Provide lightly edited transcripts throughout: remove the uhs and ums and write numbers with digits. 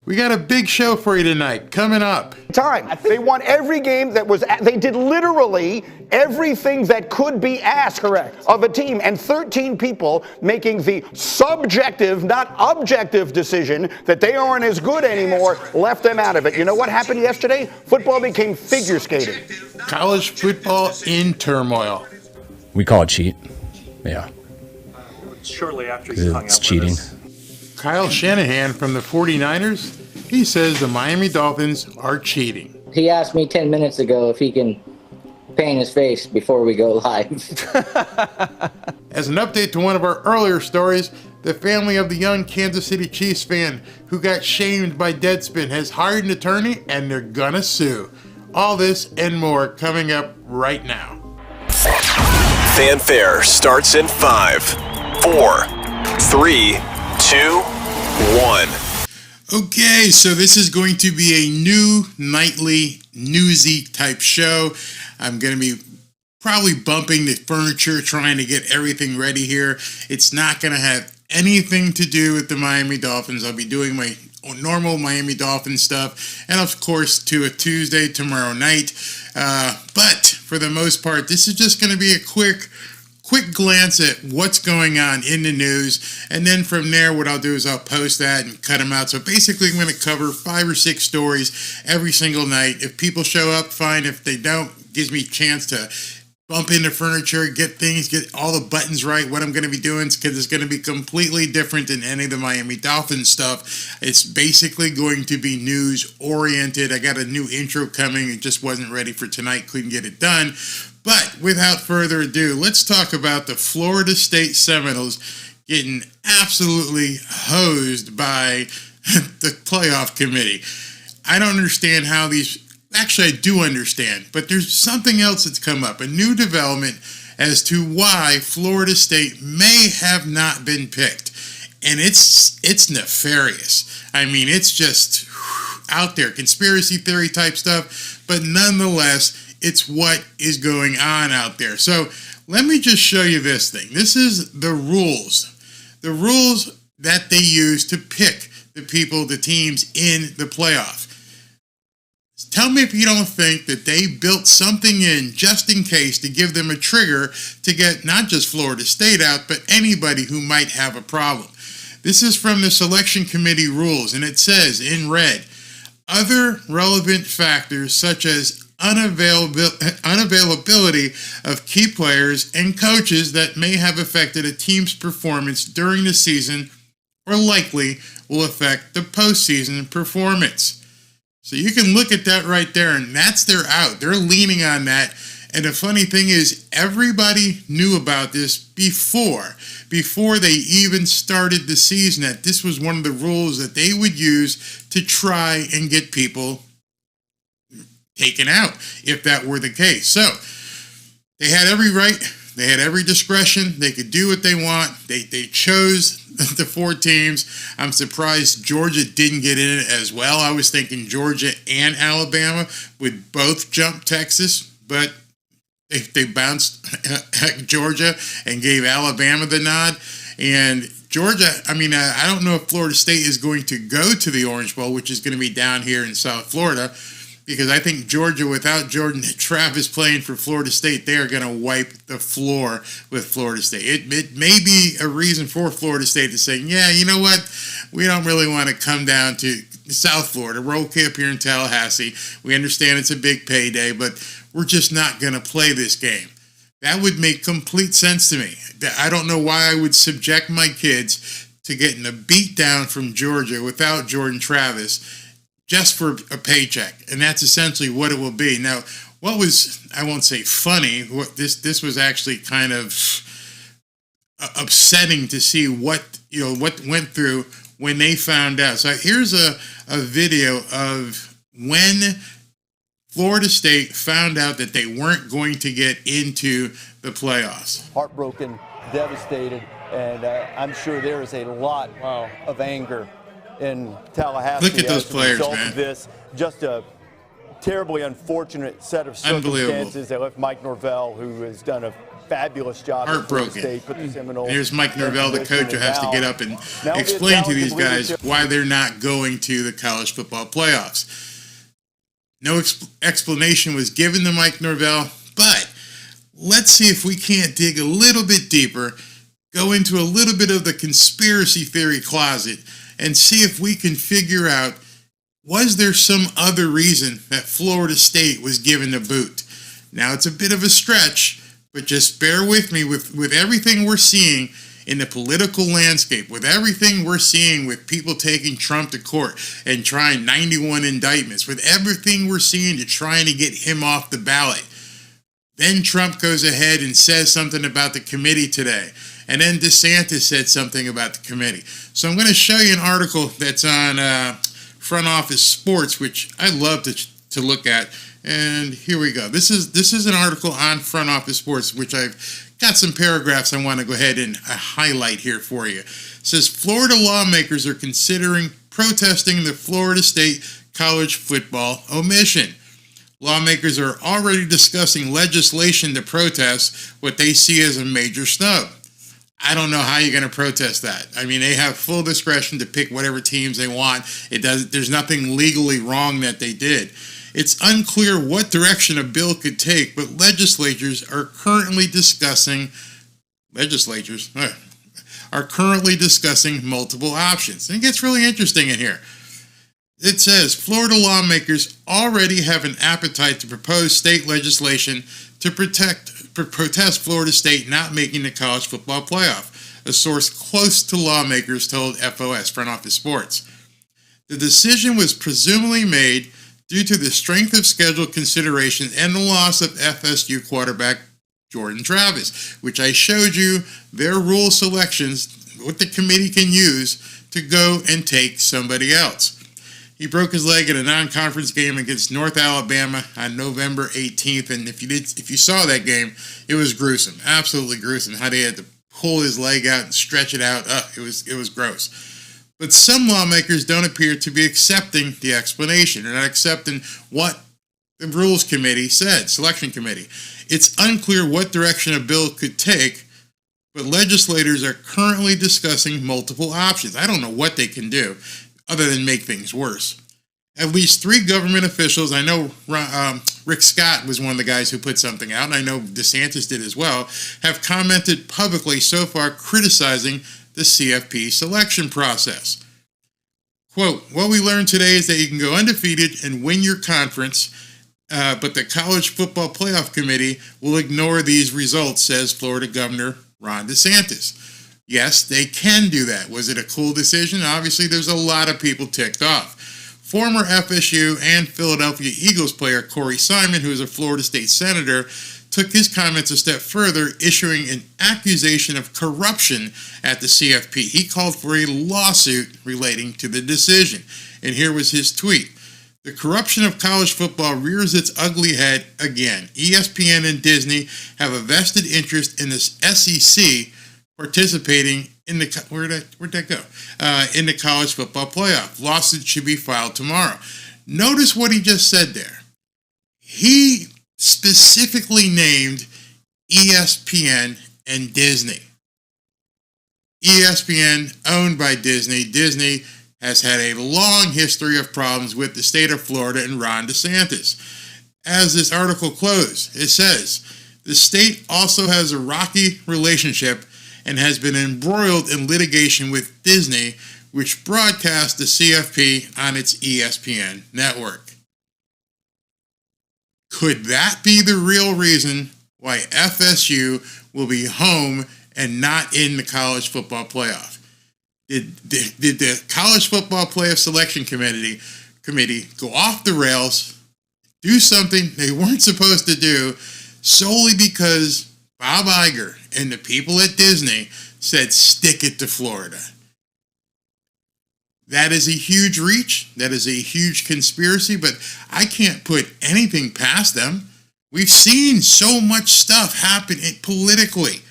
We got a big show for you tonight, coming up. They won every game that was, they did literally everything that could be asked of a team, and 13 people making the subjective, not objective decision that they aren't as good anymore left them out of it. You know what happened yesterday? Football became figure skating. College football in turmoil. We call it cheat. Yeah. Shortly after you hung out it's cheating. with us. Kyle Shanahan from the 49ers, he says the Miami Dolphins are cheating. He asked me 10 minutes ago if he can paint his face before we go live. As an update to one of our earlier stories, the family of the young Kansas City Chiefs fan who got shamed by Deadspin has hired an attorney and they're gonna sue. All this and more coming up right now. Fanfare starts in 5, 4, 3, 2, 1. Okay, so this is going to be a new nightly newsy type show. I'm going to be probably bumping the furniture, trying to get everything ready here. It's not going to have anything to do with the Miami Dolphins. I'll be doing my normal Miami Dolphins stuff, and of course to a Tuesday tomorrow night. But for the most part, this is just going to be a quick glance at what's going on in the news, and then from there what I'll do is I'll post that and cut them out. So basically I'm going to cover 5 or 6 stories every single night. If people show up, fine. If they don't, it gives me a chance to bump into furniture, get all the buttons right, what I'm going to be doing, because it's going to be completely different than any of the Miami Dolphins stuff. It's basically going to be news oriented. I got a new intro coming. It just wasn't ready for tonight, couldn't get it done. But without further ado, let's talk about the Florida State Seminoles getting absolutely hosed by the playoff committee. I don't understand how actually I do understand, but there's something else that's come up, a new development as to why Florida State may have not been picked. And it's nefarious. I mean, it's just out there, conspiracy theory type stuff, but nonetheless, it's what is going on out there. So let me just show you this thing. This is the rules that they use to pick the teams in the playoff. Tell me if you don't think that they built something in just in case to give them a trigger to get not just Florida State out, but anybody who might have a problem. This is from the selection committee rules, and it says in red, other relevant factors such as unavailability of key players and coaches that may have affected a team's performance during the season or likely will affect the postseason performance. So you can look at that right there, and that's their out. They're leaning on that. And the funny thing is, everybody knew about this before they even started the season, that this was one of the rules that they would use to try and get people taken out, if that were the case. So they had every right, they had every discretion, they could do what they want. They chose the 4 teams. I'm surprised Georgia didn't get in it as well. I was thinking Georgia and Alabama would both jump Texas, but they bounced Georgia and gave Alabama the nod. And Georgia, I don't know if Florida State is going to go to the Orange Bowl, which is going to be down here in South Florida, because I think Georgia, without Jordan Travis playing for Florida State, they are going to wipe the floor with Florida State. It may be a reason for Florida State to say, yeah, you know what, we don't really want to come down to South Florida. We're okay up here in Tallahassee. We understand it's a big payday, but we're just not going to play this game. That would make complete sense to me. I don't know why I would subject my kids to getting a beat down from Georgia without Jordan Travis just for a paycheck, and that's essentially what it will be. Now, what was, I won't say funny, this was actually kind of upsetting to see what went through when they found out. So here's a video of when Florida State found out that they weren't going to get into the playoffs. Heartbroken, devastated, and I'm sure there is a lot of anger in Tallahassee. Look at those players, as a result man. of this. Just a terribly unfortunate set of circumstances that left Mike Norvell, who has done a fabulous job at Florida Heartbroken. State. Put the Seminoles And here's Mike in Norvell, the position, coach, who and has to now- get up and now explain to these talented guys leadership. why they're not going to the college football playoffs. No explanation was given to Mike Norvell, but let's see if we can't dig a little bit deeper, go into a little bit of the conspiracy theory closet, and see if we can figure out, was there some other reason that Florida State was given a boot? Now, it's a bit of a stretch, but just bear with me with everything we're seeing in the political landscape, with everything we're seeing with people taking Trump to court and trying 91 indictments, with everything we're seeing to trying to get him off the ballot. Then Trump goes ahead and says something about the committee today. And then DeSantis said something about the committee. So I'm going to show you an article that's on Front Office Sports, which I love to look at. And here we go. This is an article on Front Office Sports, which I've got some paragraphs I want to go ahead and highlight here for you. It says Florida lawmakers are considering protesting the Florida State college football omission. Lawmakers are already discussing legislation to protest what they see as a major snub. I don't know how you're going to protest that. I mean, they have full discretion to pick whatever teams they want. There's nothing legally wrong that they did. It's unclear what direction a bill could take, but legislators are currently discussing multiple options. And it gets really interesting in here. It says Florida lawmakers already have an appetite to propose state legislation to protest Florida State not making the college football playoff, a source close to lawmakers told FOS, Front Office Sports. The decision was presumably made due to the strength of schedule considerations and the loss of FSU quarterback Jordan Travis, which I showed you their rule selections, what the committee can use to go and take somebody else. He broke his leg in a non-conference game against North Alabama on November 18th, and if you saw that game, it was gruesome, absolutely gruesome. How they had to pull his leg out and stretch it out. It was gross. But some lawmakers don't appear to be accepting the explanation. They're not accepting what the Rules Committee said, Selection Committee. It's unclear what direction a bill could take, but legislators are currently discussing multiple options. I don't know what they can do other than make things worse. At least 3 government officials, I know Rick Scott was one of the guys who put something out, and I know DeSantis did as well, have commented publicly so far criticizing the CFP selection process. Quote, what we learned today is that you can go undefeated and win your conference, but the College Football Playoff Committee will ignore these results, says Florida Governor Ron DeSantis. Yes, they can do that. Was it a cool decision? Obviously, there's a lot of people ticked off. Former FSU and Philadelphia Eagles player Corey Simon, who is a Florida State senator, took his comments a step further, issuing an accusation of corruption at the CFP. He called for a lawsuit relating to the decision. And here was his tweet. The corruption of college football rears its ugly head again. ESPN and Disney have a vested interest in this SEC participating in the where'd that go? In the college football playoff. Lawsuit should be filed tomorrow. Notice what he just said there. He specifically named ESPN and Disney. ESPN owned by Disney. Disney has had a long history of problems with the state of Florida and Ron DeSantis. As this article closed, it says, the state also has a rocky relationship and has been embroiled in litigation with Disney, which broadcasts the CFP on its ESPN network. Could that be the real reason why FSU will be home and not in the college football playoff? Did the college football playoff selection committee go off the rails, do something they weren't supposed to do, solely because Bob Iger and the people at Disney said, stick it to Florida? That is a huge reach. That is a huge conspiracy, but I can't put anything past them. We've seen so much stuff happen politically.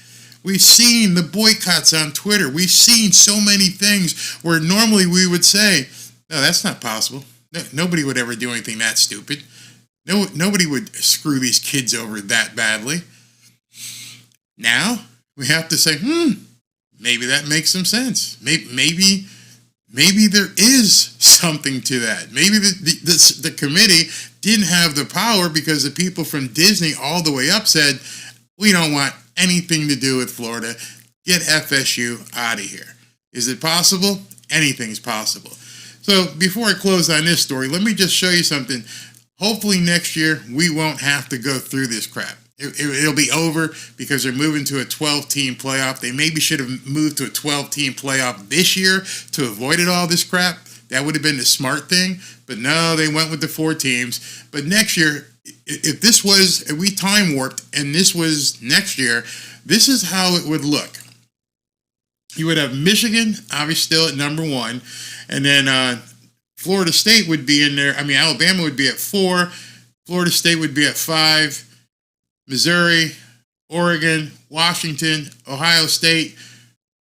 We've seen the boycotts on Twitter. We've seen so many things where normally we would say, no, that's not possible. No, nobody would ever do anything that stupid. No, nobody would screw these kids over that badly. Now we have to say, maybe that makes some sense. Maybe there is something to that. Maybe the committee didn't have the power because the people from Disney all the way up said, we don't want anything to do with Florida. Get FSU out of here. Is it possible? Anything's possible. So before I close on this story, let me just show you something. Hopefully next year we won't have to go through this crap. It'll be over because they're moving to a 12-team playoff. They maybe should have moved to a 12-team playoff this year to avoid all this crap. That would have been the smart thing. But no, they went with the 4 teams. But next year, if we time warped and this was next year, this is how it would look. You would have Michigan, obviously still at number 1. And then Florida State would be in there. Alabama would be at 4. Florida State would be at 5. Missouri, Oregon, Washington, Ohio State,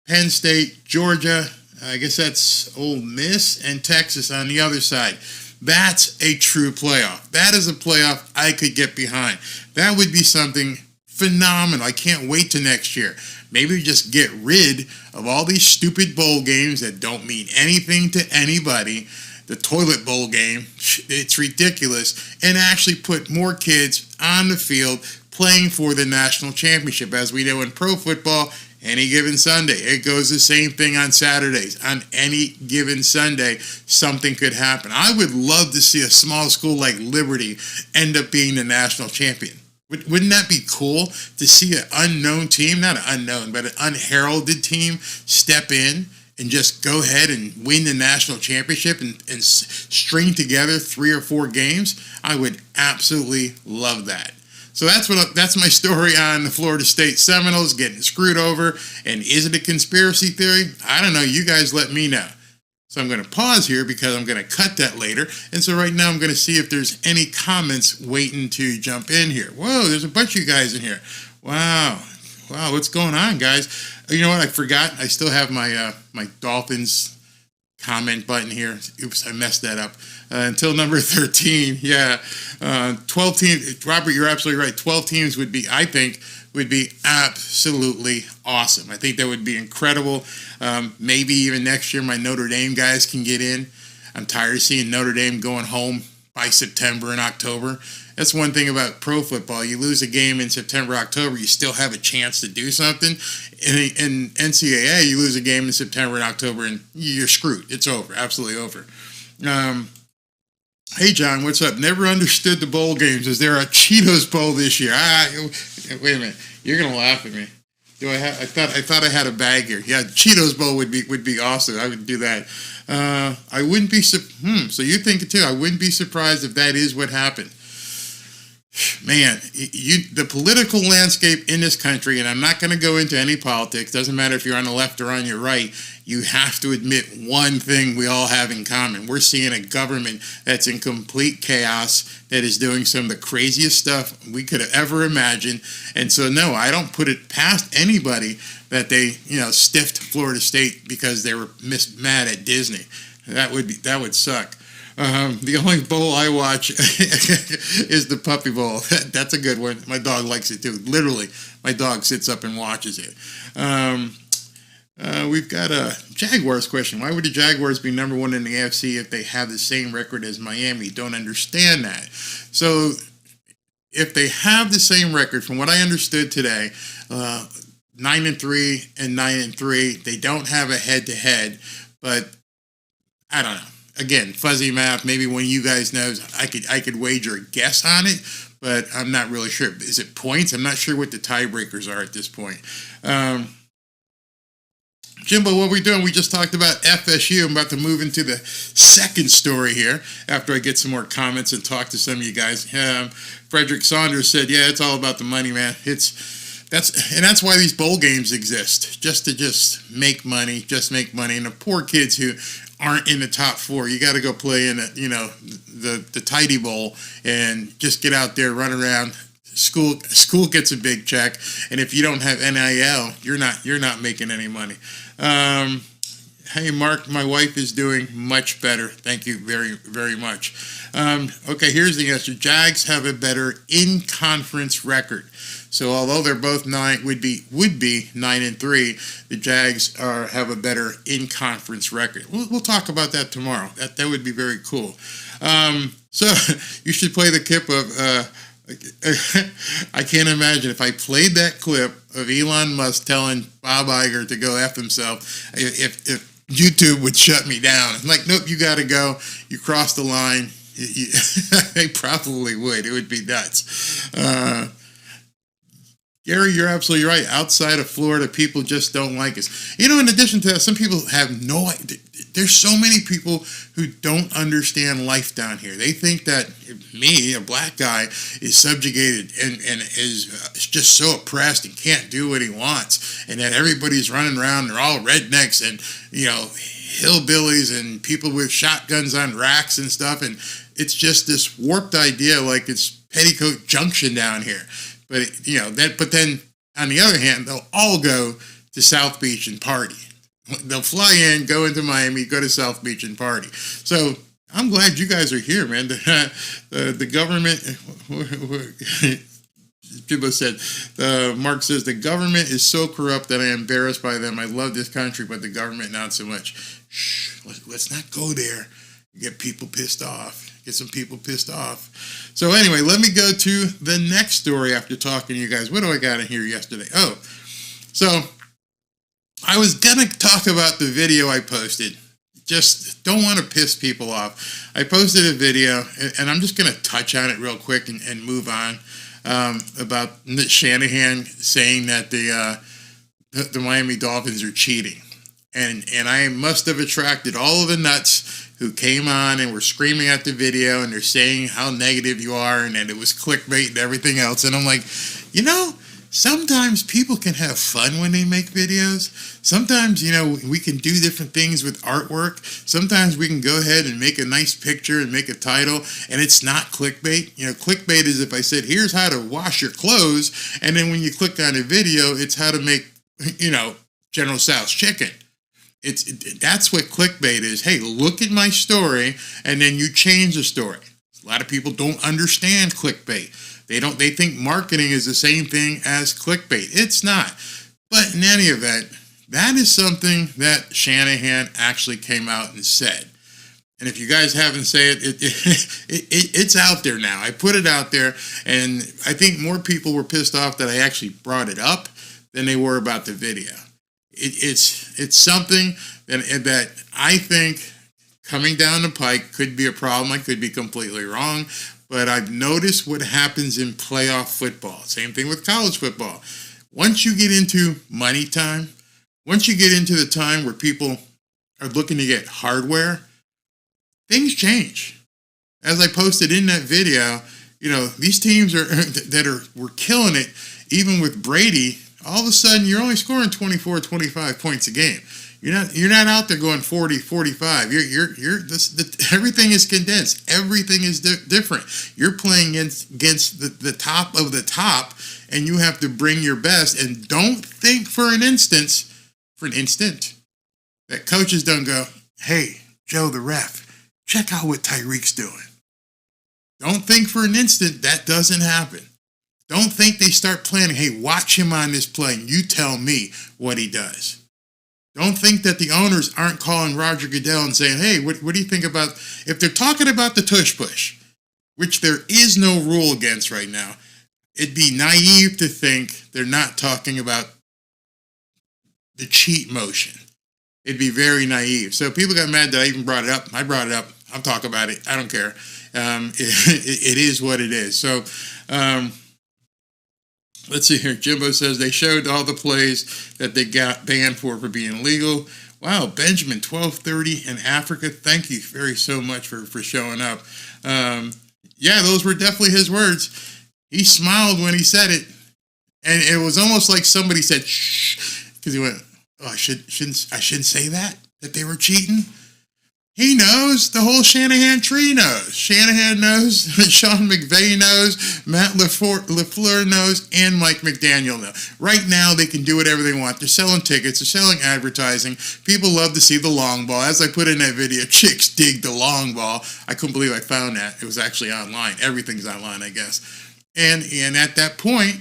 Penn State, Georgia, I guess that's Ole Miss, and Texas on the other side. That's a true playoff. That is a playoff I could get behind. That would be something phenomenal. I can't wait to next year. Maybe just get rid of all these stupid bowl games that don't mean anything to anybody. The toilet bowl game, it's ridiculous, and actually put more kids on the field playing for the national championship. As we know in pro football, any given Sunday, it goes the same thing on Saturdays. On any given Sunday, something could happen. I would love to see a small school like Liberty end up being the national champion. Wouldn't that be cool to see an unknown team, not an unknown, but an unheralded team step in and just go ahead and win the national championship and string together 3 or 4 games? I would absolutely love that. So that's my story on the Florida State Seminoles getting screwed over. And is it a conspiracy theory? I don't know. You guys let me know. So I'm going to pause here because I'm going to cut that later. And so right now I'm going to see if there's any comments waiting to jump in here. Whoa, there's a bunch of you guys in here. Wow, what's going on, guys? You know what? I forgot. I still have my my Dolphins comment button here. Oops, I messed that up. Until number 13, 12 teams. Robert, you're absolutely right. 12 teams would be absolutely awesome. I think that would be incredible. Maybe even next year my Notre Dame guys can get in. I'm tired of seeing Notre Dame going home by September and October. That's one thing about pro football. You lose a game in September, October, you still have a chance to do something. In NCAA, you lose a game in September and October, and you're screwed. It's over. Absolutely over. Hey, John, what's up? Never understood the bowl games. Is there a Cheetos Bowl this year? Wait a minute. You're going to laugh at me. I thought I had a bag here. Yeah, Cheetos Bowl would be awesome. I would do that. I wouldn't be so you think it too. I wouldn't be surprised if that is what happened. Man, the political landscape in this country, and I'm not going to go into any politics, doesn't matter if you're on the left or on your right, you have to admit one thing we all have in common. We're seeing a government that's in complete chaos, that is doing some of the craziest stuff we could have ever imagined. And so, no, I don't put it past anybody that they, stiffed Florida State because they were mad at Disney. That would suck. The only bowl I watch is the Puppy Bowl. That's a good one. My dog likes it too. Literally, my dog sits up and watches it. We've got a Jaguars question. Why would the Jaguars be number 1 in the AFC if they have the same record as Miami? Don't understand that. So if they have the same record, from what I understood today, 9-3 and 9-3, they don't have a head-to-head, but I don't know. Again, fuzzy math. Maybe one of you guys knows, I could wager a guess on it, but I'm not really sure. Is it points? I'm not sure what the tiebreakers are at this point. Jimbo, what are we doing? We just talked about FSU. I'm about to move into the second story here after I get some more comments and talk to some of you guys. Frederick Saunders said, yeah, it's all about the money, man. That's why these bowl games exist, just to make money. And the poor kids who aren't in the top 4, you got to go play in the tidy bowl and just get out there, run around. School gets a big check, and if you don't have NIL, you're not making any money. Hey, Mark, my wife is doing much better. Thank you very, very much. Okay, here's the answer. Jags have a better in-conference record. So although they're both would be 9-3, the Jags have a better in-conference record. We'll talk about that tomorrow. That would be very cool. So you should play the clip of. I can't imagine if I played that clip of Elon Musk telling Bob Iger to go F himself, if YouTube would shut me down. I'm like, nope, you got to go. You crossed the line. They probably would. It would be nuts. Gary, you're absolutely right. Outside of Florida, people just don't like us. You know, in addition to that, some people have no idea. There's so many people who don't understand life down here. They think that me, a black guy, is subjugated and is just so oppressed and can't do what he wants, and that everybody's running around, they're all rednecks and, you know, hillbillies and people with shotguns on racks and stuff, and it's just this warped idea like it's Petticoat Junction down here. But, but then, on the other hand, they'll all go to South Beach and party. They'll fly in, go into Miami, go to South Beach and party. So I'm glad you guys are here, man. The government, Jimbo said, Mark says, the government is so corrupt that I am embarrassed by them. I love this country, but the government not so much. Shh, let's not go there. Get people pissed off. Get some people pissed off. So anyway, let me go to the next story after talking to you guys. What do I got in here yesterday? Oh, so I was going to talk about the video I posted. Just don't want to piss people off. I posted a video, and I'm just going to touch on it real quick and move on, about Shanahan saying that the Miami Dolphins are cheating. And I must have attracted all of the nuts who came on and were screaming at the video, and they're saying how negative you are and that it was clickbait and everything else. And I'm like, sometimes people can have fun when they make videos. Sometimes, we can do different things with artwork. Sometimes we can go ahead and make a nice picture and make a title, and it's not clickbait. Clickbait is if I said, here's how to wash your clothes, and then when you click on a video, it's how to make, General Tso's chicken. That's what clickbait is. Hey, look at my story, and then you change the story. A lot of people don't understand clickbait. They think marketing is the same thing as clickbait. It's not. But in any event, that is something that Shanahan actually came out and said. And if you guys haven't said it, it's out there now. I put it out there, and I think more people were pissed off that I actually brought it up than they were about the video. It's something that I think coming down the pike could be a problem. I could be completely wrong, but I've noticed what happens in playoff football. Same thing with college football. Once you get into money time, once you get into the time where people are looking to get hardware, things change. As I posted in that video, these teams were killing it, even with Brady. All of a sudden, you're only scoring 24, 25 points a game. You're not out there going 40, 45. Everything is condensed. Everything is different. You're playing against the top of the top, and you have to bring your best. And don't think for an instant, that coaches don't go, hey, Joe the ref, check out what Tyreek's doing. Don't think for an instant that doesn't happen. Don't think they start planning, hey, watch him on this play and you tell me what he does. Don't think that the owners aren't calling Roger Goodell and saying, hey, what do you think about, if they're talking about the tush push, which there is no rule against right now, it'd be naive to think they're not talking about the cheat motion. It'd be very naive. So people got mad that I even brought it up. I brought it up. I'll talk about it. I don't care. It is what it is. So, let's see here. Jimbo says they showed all the plays that they got banned for being illegal. Wow, Benjamin, 1230 in Africa. Thank you very so much for showing up. Yeah, those were definitely his words. He smiled when he said it. And it was almost like somebody said, shh, because he went, oh, I shouldn't say that they were cheating. He knows. The whole Shanahan tree knows. Shanahan knows. Sean McVay knows. Matt LaFleur knows. And Mike McDaniel knows. Right now, they can do whatever they want. They're selling tickets. They're selling advertising. People love to see the long ball. As I put in that video, chicks dig the long ball. I couldn't believe I found that. It was actually online. Everything's online, I guess. And at that point,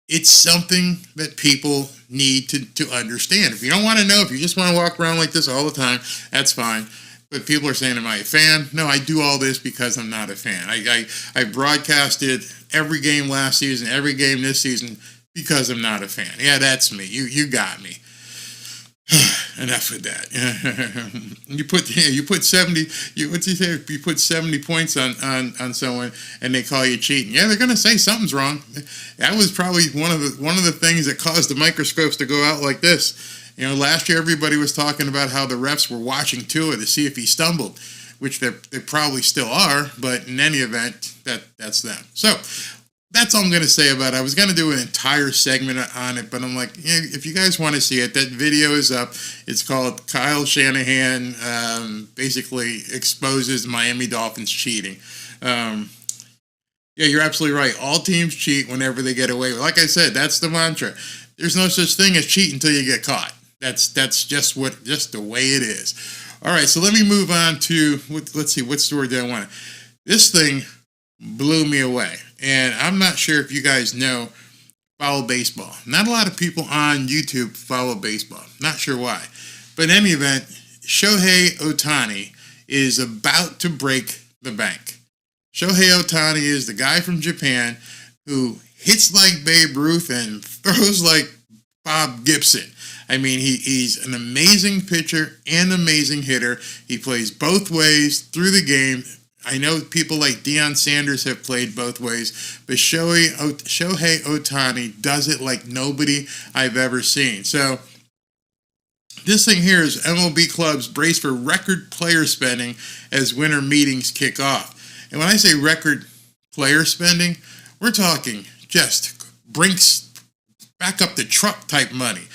it's something that people need to understand. If you don't want to know, if you just want to walk around like this all the time, that's fine. But people are saying, am I a fan? No, I do all this because I'm not a fan. I broadcasted every game last season, every game this season because I'm not a fan. Yeah, that's me. You got me. Enough with that. You put 70. What's he say? You put 70 points on someone, and they call you cheating. Yeah, they're gonna say something's wrong. That was probably one of the things that caused the microscopes to go out like this. You know, last year everybody was talking about how the refs were watching Tua to see if he stumbled, which they probably still are. But in any event, that's them. So. That's all I'm going to say about it. I was going to do an entire segment on it, but I'm like, yeah, if you guys want to see it, that video is up. It's called Kyle Shanahan basically exposes Miami Dolphins cheating. Yeah, you're absolutely right. All teams cheat whenever they get away with it. Like I said, that's the mantra. There's no such thing as cheat until you get caught. That's just the way it is. All right, so let me move on to, let's see, what story do I want? This thing blew me away. And I'm not sure if you guys follow baseball. Not a lot of people on YouTube follow baseball. Not sure why. But in any event, Shohei Otani is about to break the bank. Shohei Otani is the guy from Japan who hits like Babe Ruth and throws like Bob Gibson. I mean, he's an amazing pitcher and amazing hitter. He plays both ways through the game. I know people like Deion Sanders have played both ways, but Shohei Otani does it like nobody I've ever seen. So this thing here is MLB clubs brace for record player spending as winter meetings kick off. And when I say record player spending, we're talking just Brinks back up the truck type money.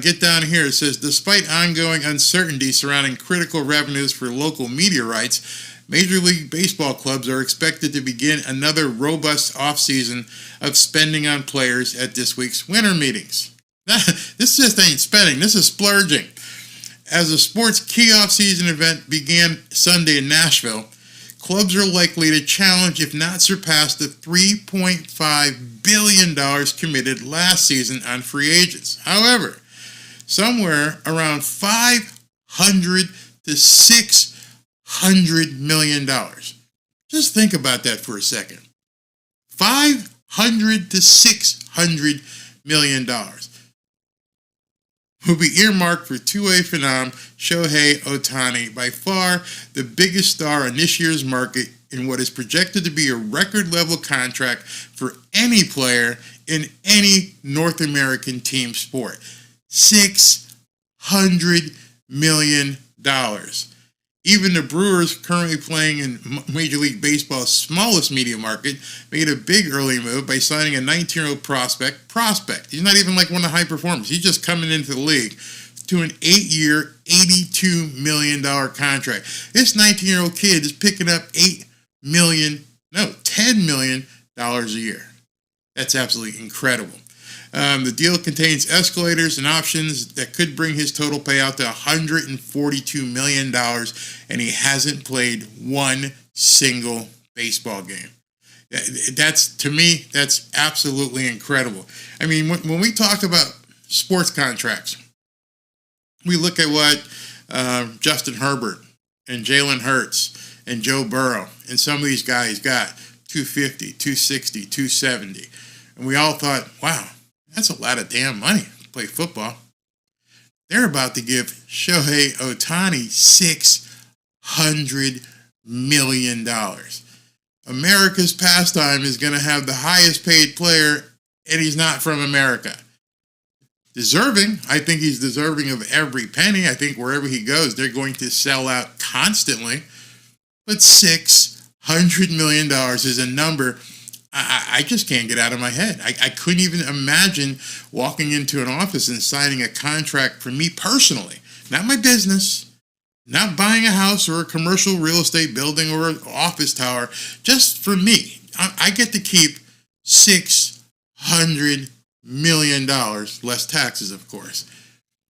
Get down here. It says, despite ongoing uncertainty surrounding critical revenues for local media rights, Major League Baseball clubs are expected to begin another robust offseason of spending on players at this week's winter meetings. This just ain't spending. This is splurging. As the sport's key offseason event began Sunday in Nashville, clubs are likely to challenge, if not surpass, the $3.5 billion committed last season on free agents. However, somewhere around $500 to $600 million. Just think about that for a second. $500 to $600 million will be earmarked for two-way phenom Shohei Otani, by far the biggest star on this year's market in what is projected to be a record-level contract for any player in any North American team sport. $600 million. Even the Brewers, currently playing in Major League Baseball's smallest media market, made a big early move by signing a 19-year-old prospect. He's not even like one of the high performers. He's just coming into the league to an 8-year, $82 million contract. This 19-year-old kid is picking up $10 million a year. That's absolutely incredible. The deal contains escalators and options that could bring his total payout to $142 million, and he hasn't played one single baseball game. To me, that's absolutely incredible. I mean, when we talk about sports contracts, we look at what Justin Herbert and Jalen Hurts and Joe Burrow and some of these guys got, 250, 260, 270. And we all thought, wow, that's a lot of damn money to play football. They're about to give Shohei Otani $600 million. America's pastime is going to have the highest paid player, and he's not from America. Deserving. I think he's deserving of every penny. I think wherever he goes, they're going to sell out constantly. But $600 million is a number I just can't get out of my head. I couldn't even imagine walking into an office and signing a contract for me personally, not my business, Not buying a house or a commercial real estate building or an office tower. Just for me, I get to keep $600 million, less taxes, of course.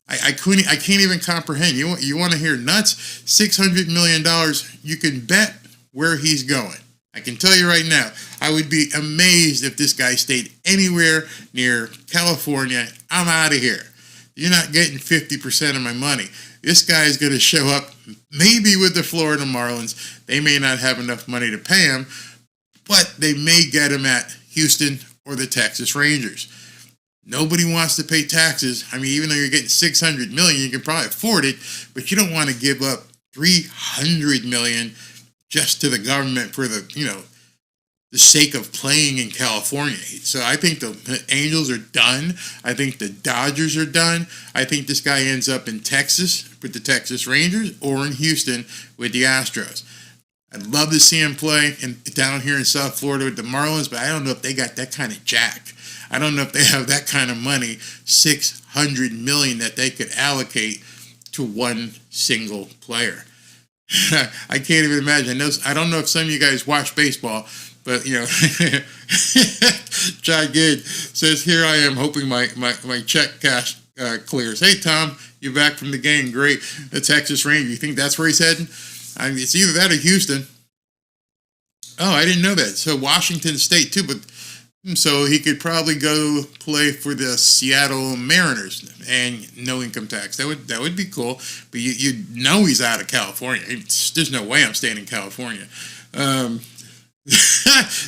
I can't even comprehend. You want to hear nuts? $600 million. You can bet where he's going. I can tell you right now, I would be amazed if this guy stayed anywhere near California. I'm out of here. You're not getting 50% of my money. This guy is going to show up maybe with the Florida Marlins. They may not have enough money to pay him, but they may get him at Houston or the Texas Rangers. Nobody wants to pay taxes. I mean, even though you're getting $600 million, you can probably afford it, but you don't want to give up $300 million just to the government for the sake of playing in California. So I think the Angels are done. I think the Dodgers are done. I think this guy ends up in Texas with the Texas Rangers or in Houston with the Astros. I'd love to see him play down here in South Florida with the Marlins, but I don't know if they got that kind of jack. I don't know if they have that kind of money, $600 million that they could allocate to one single player. I can't even imagine. I don't know if some of you guys watch baseball, but John Good says, here I am hoping my check cash clears. Hey, Tom, you're back from the game. Great. The Texas Rangers. You think that's where he's heading? I mean, it's either that or Houston. Oh, I didn't know that. So Washington State, too. But so he could probably go play for the Seattle Mariners and no income tax. That would be cool. But you know he's out of California. There's no way I'm staying in California.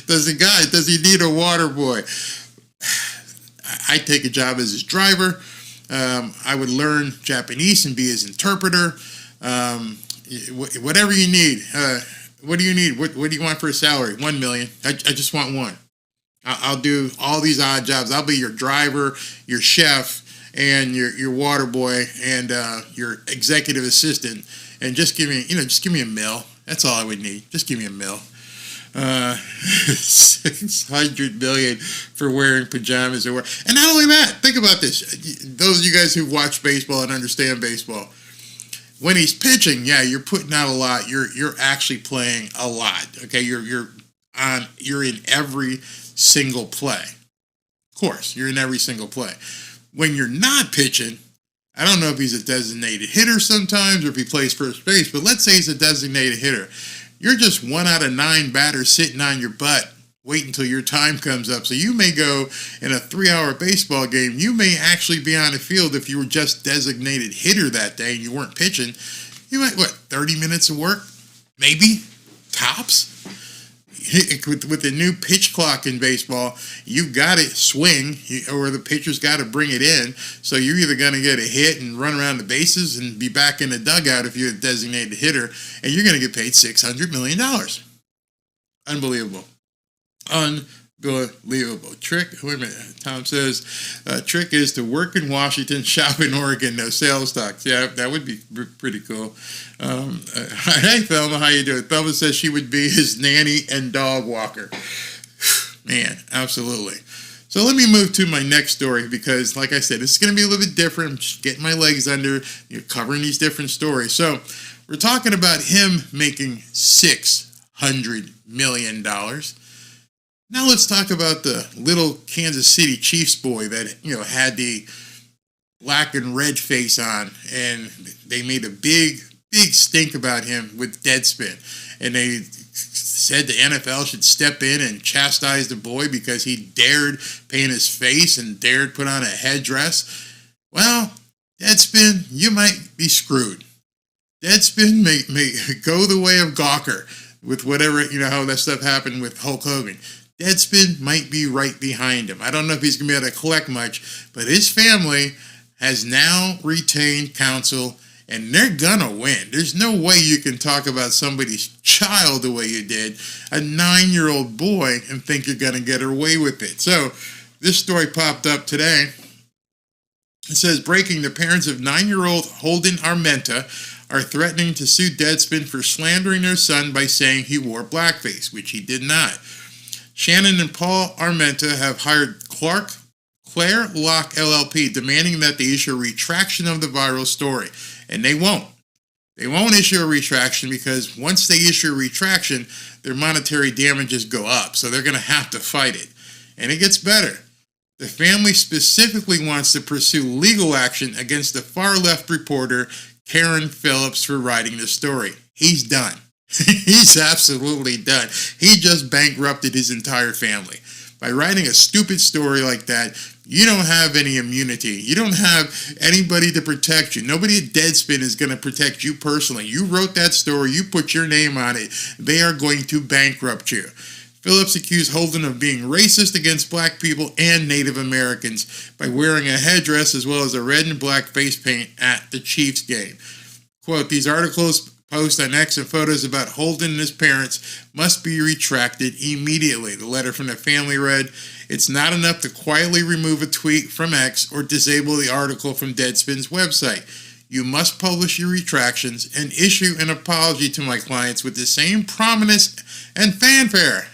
Does he need a water boy? I'd take a job as his driver. I would learn Japanese and be his interpreter. Whatever you need. What do you need? What do you want for a salary? $1 million. I just want one. I'll do all these odd jobs. I'll be your driver, your chef, and your water boy, and your executive assistant. And just give me a mil. That's all I would need. Just give me a mil. $600 million for wearing pajamas and not only that, think about this. Those of you guys who watch baseball and understand baseball, when he's pitching, yeah, you're putting out a lot. You're actually playing a lot. Okay, you're in every single play. Of course, you're in every single play. When you're not pitching, I don't know if he's a designated hitter sometimes or if he plays first base, but let's say he's a designated hitter. You're just 1 out of 9 batters sitting on your butt waiting until your time comes up. So you may go in a 3-hour baseball game. You may actually be on the field if you were just designated hitter that day and you weren't pitching. You might, 30 minutes of work? Maybe? Tops? With the new pitch clock in baseball, you got to swing or the pitcher's got to bring it in. So you're either going to get a hit and run around the bases and be back in the dugout if you're a designated hitter, and you're going to get paid $600 million. Unbelievable. Unbelievable. Trick, wait a minute. Tom says, trick is to work in Washington, shop in Oregon, no sales tax. Yeah, that would be pretty cool. Hey, Thelma, how you doing? Thelma says she would be his nanny and dog walker. Man, absolutely. So let me move to my next story because, like I said, this is going to be a little bit different. I'm just getting my legs under, covering these different stories. So we're talking about him making $600 million. Now let's talk about the little Kansas City Chiefs boy that, had the black and red face on, and they made a big stink about him with Deadspin. And they said the NFL should step in and chastise the boy because he dared paint his face and dared put on a headdress. Well, Deadspin, you might be screwed. Deadspin may go the way of Gawker with whatever, how that stuff happened with Hulk Hogan. Deadspin might be right behind him. I don't know if he's going to be able to collect much, but his family has now retained counsel, and they're going to win. There's no way you can talk about somebody's child the way you did, a 9-year-old boy, and think you're going to get away with it. So this story popped up today. It says, breaking, the parents of 9-year-old Holden Armenta are threatening to sue Deadspin for slandering their son by saying he wore blackface, which he did not. Shannon and Paul Armenta have hired Claire Locke LLP, demanding that they issue a retraction of the viral story, and they won't. They won't issue a retraction because once they issue a retraction, their monetary damages go up. So they're going to have to fight it. And it gets better. The family specifically wants to pursue legal action against the far-left reporter Karen Phillips for writing the story. He's done. He's absolutely done. He just bankrupted his entire family. By writing a stupid story like that, you don't have any immunity. You don't have anybody to protect you. Nobody at Deadspin is going to protect you personally. You wrote that story. You put your name on it. They are going to bankrupt you. Phillips accused Holden of being racist against black people and Native Americans by wearing a headdress as well as a red and black face paint at the Chiefs game. Quote, these articles post on X and photos about Holden and his parents must be retracted immediately. The letter from the family read, it's not enough to quietly remove a tweet from X or disable the article from Deadspin's website. You must publish your retractions and issue an apology to my clients with the same prominence and fanfare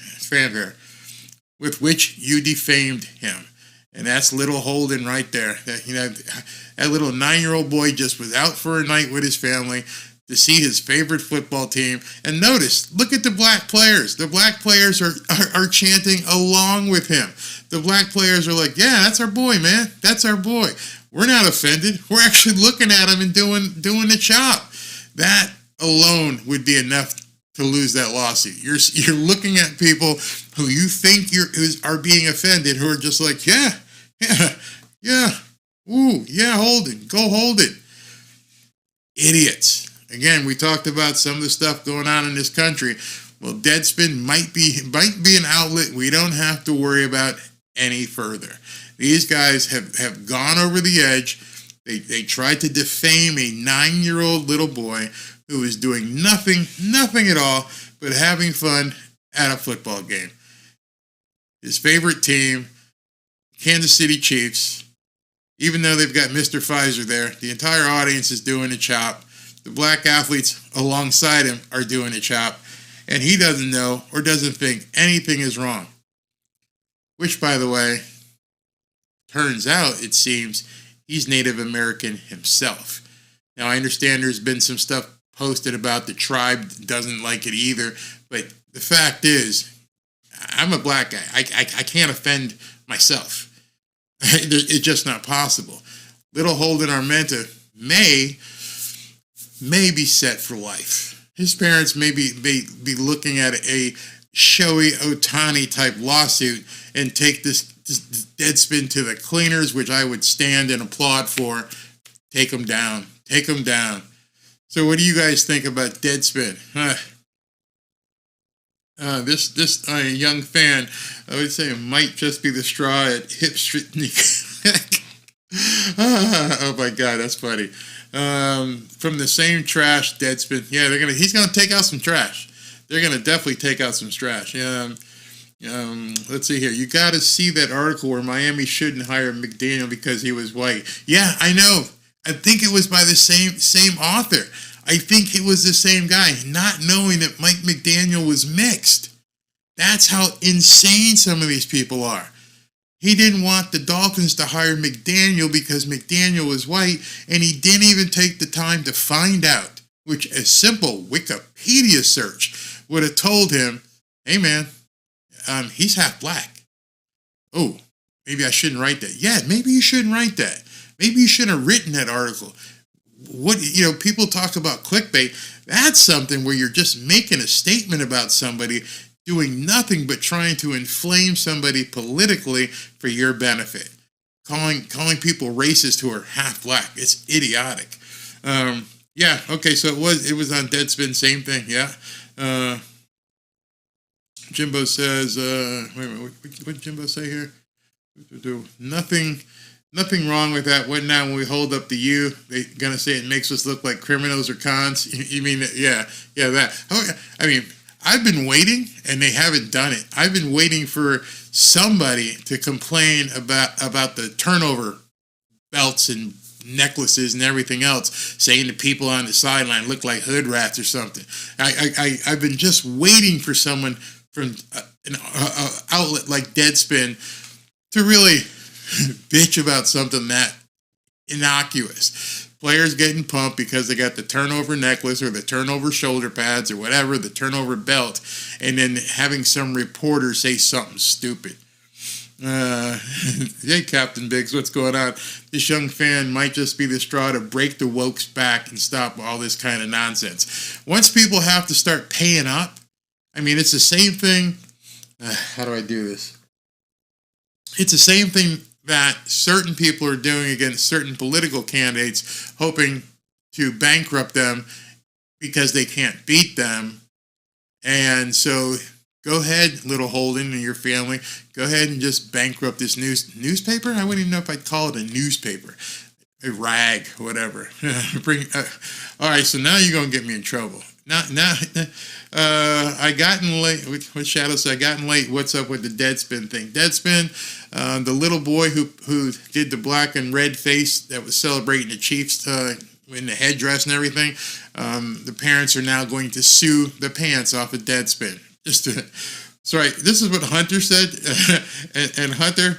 with which you defamed him. And that's little Holden right there. That little 9-year-old boy just was out for a night with his family to see his favorite football team. And notice, look at the black players. The black players are chanting along with him. The black players are like, yeah, that's our boy, man. That's our boy. We're not offended. We're actually looking at him and doing the chop. That alone would be enough to lose that lawsuit. You're looking at people who you think are being offended, who are just like, yeah, ooh, yeah, Holden, go Holden. Idiots. Again, we talked about some of the stuff going on in this country. Well, Deadspin might be an outlet we don't have to worry about any further. These guys have gone over the edge. They tried to defame a 9-year-old little boy who was doing nothing at all but having fun at a football game. His favorite team, Kansas City Chiefs, even though they've got Mr. Pfizer there, the entire audience is doing a chop. The black athletes alongside him are doing a chop, and he doesn't know or doesn't think anything is wrong. Which, by the way, turns out, it seems, he's Native American himself. Now, I understand there's been some stuff posted about the tribe doesn't like it either, but the fact is, I'm a black guy. I can't offend myself. It's just not possible. Little Holden Armenta may be set for life. His parents may be looking at a Shohei Otani type lawsuit and take this Deadspin to the cleaners, which I would stand and applaud for. Take them down. Take them down. So what do you guys think about Deadspin? This young fan, I would say it might just be the straw at hipster. Oh my God, that's funny. From the same trash, Deadspin. Yeah, he's gonna take out some trash. They're gonna definitely take out some trash. Let's see here. You got to see that article where Miami shouldn't hire McDaniel because he was white. Yeah, I know. I think it was by the same author. I think it was the same guy, not knowing that Mike McDaniel was mixed. That's how insane some of these people are. He didn't want the Dolphins to hire McDaniel because McDaniel was white, and he didn't even take the time to find out, which a simple Wikipedia search would have told him, hey man, he's half black. Oh, maybe I shouldn't write that. Yeah, maybe you shouldn't write that. Maybe you shouldn't have written that article. People talk about clickbait. That's something where you're just making a statement about somebody doing nothing but trying to inflame somebody politically for your benefit. Calling people racist who are half black. It's idiotic. Yeah, okay, so it was on Deadspin, same thing, yeah. Jimbo says, wait a minute, what did Jimbo say here? Nothing wrong with that. What now when we hold up the U, they're going to say it makes us look like criminals or cons? You mean, yeah, that. I mean, I've been waiting, and they haven't done it. I've been waiting for somebody to complain about the turnover belts and necklaces and everything else, saying the people on the sideline look like hood rats or something. I've been just waiting for someone from an outlet like Deadspin to really bitch about something that innocuous. players getting pumped because they got the turnover necklace or the turnover shoulder pads or whatever, the turnover belt, and then having some reporter say something stupid. Hey, Captain Biggs, what's going on? This young fan might just be the straw to break the woke's back and stop all this kind of nonsense. Once people have to start paying up, I mean, it's the same thing. How do I do this? It's the same thing that certain people are doing against certain political candidates, hoping to bankrupt them because they can't beat them. And so go ahead, little Holden and your family, go ahead and just bankrupt this newspaper. I wouldn't even know if I'd call it a newspaper, a rag, whatever. All right, so now you're going to get me in trouble. Now, I gotten late. What Shadow said? I gotten late. What's up with the Deadspin thing? Deadspin, the little boy who did the black and red face that was celebrating the Chiefs in the headdress and everything. The parents are now going to sue the pants off of Deadspin. Sorry, this is what Hunter said, and Hunter,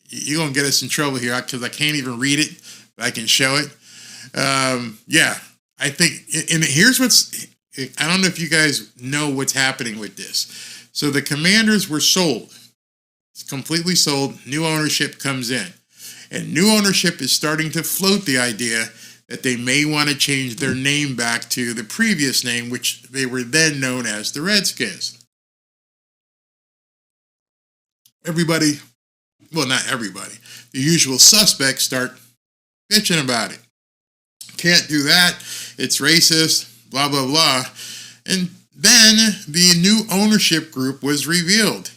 you're gonna get us in trouble here because I can't even read it, but I can show it. Yeah. I think, and here's I don't know if you guys know what's happening with this. So the Commanders were sold. It's completely sold. New ownership comes in. And new ownership is starting to float the idea that they may want to change their name back to the previous name, which they were then known as the Redskins. Everybody, well, not everybody, the usual suspects start bitching about it. Can't do that. It's racist, blah, blah, blah. And then the new ownership group was revealed.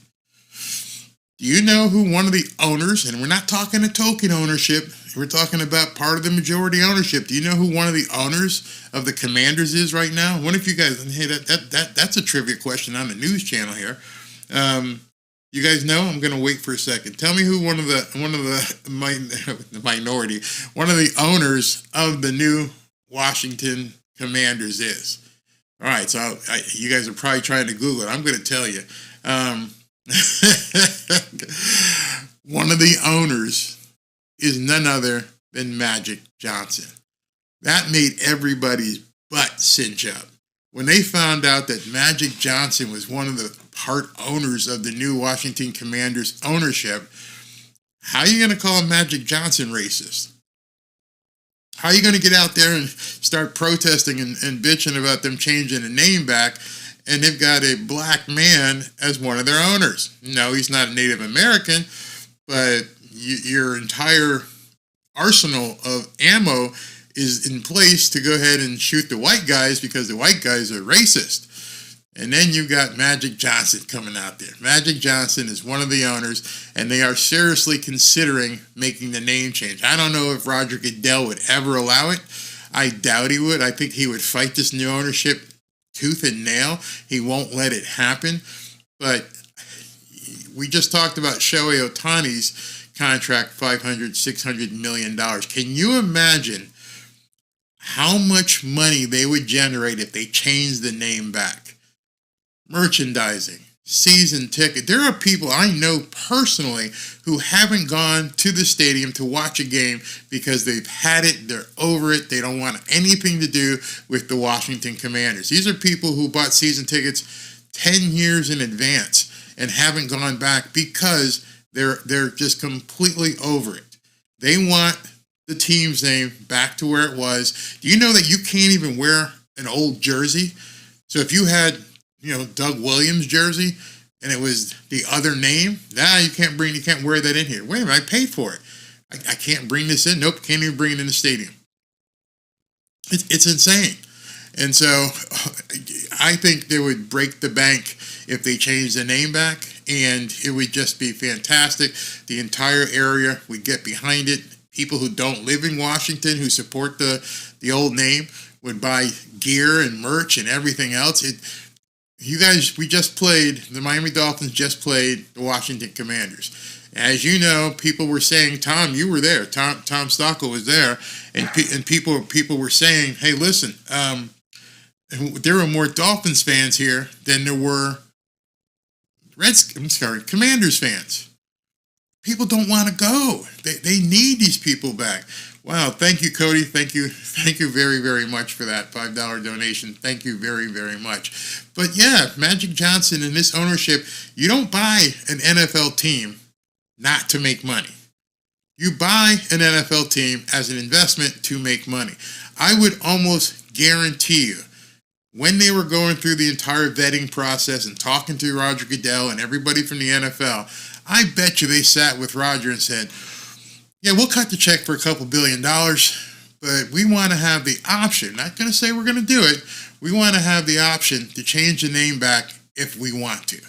Do you know who one of the owners, and we're not talking a token ownership, we're talking about part of the majority ownership. Do you know who one of the owners of the Commanders is right now? One of you guys, hey, that's a trivia question on the news channel here. You guys know? I'm going to wait for a second. Tell me who one of the minority, one of the owners of the new Washington Commanders is. All right, so you guys are probably trying to Google it. I'm going to tell you. One of the owners is none other than Magic Johnson. That made everybody's butt cinch up. When they found out that Magic Johnson was one of the part owners of the new Washington Commanders ownership, how are you going to call Magic Johnson racist? How are you going to get out there and start protesting and bitching about them changing the name back, and they've got a black man as one of their owners? No, he's not a Native American, but your entire arsenal of ammo is in place to go ahead and shoot the white guys because the white guys are racist. And then you got Magic Johnson coming out there. Magic Johnson is one of the owners, and they are seriously considering making the name change. I don't know if Roger Goodell would ever allow it. I doubt he would. I think he would fight this new ownership tooth and nail. He won't let it happen. But we just talked about Shohei Otani's contract, $500, $600 million. Can you imagine how much money they would generate if they changed the name back? Merchandising, season ticket. There are people I know personally who haven't gone to the stadium to watch a game because they've had it, they're over it, they don't want anything to do with the Washington Commanders. These are people who bought season tickets 10 years in advance and haven't gone back because they're just completely over it. They want the team's name back to where it was. Do you know that you can't even wear an old jersey? So if you had Doug Williams jersey, and it was the other name, you can't wear that in here. Wait a minute, I paid for it. I can't bring this in. Nope, can't even bring it in the stadium. It's insane. And so I think they would break the bank if they changed the name back, and it would just be fantastic. The entire area would get behind it. People who don't live in Washington, who support the old name, would buy gear and merch and everything else. The Miami Dolphins just played the Washington Commanders. As you know, people were saying, Tom, you were there. Tom Stockel was there. And people were saying, hey, listen, there were more Dolphins fans here than there were Commanders fans. People don't want to go. They need these people back. Wow, thank you, Cody. Thank you very, very much for that $5 donation. Thank you very, very much. But yeah, Magic Johnson and this ownership, you don't buy an NFL team not to make money. You buy an NFL team as an investment to make money. I would almost guarantee you, when they were going through the entire vetting process and talking to Roger Goodell and everybody from the NFL, I bet you they sat with Roger and said, yeah, we'll cut the check for a couple $2 billion, but we want to have the option. Not going to say we're going to do it. We want to have the option to change the name back if we want to.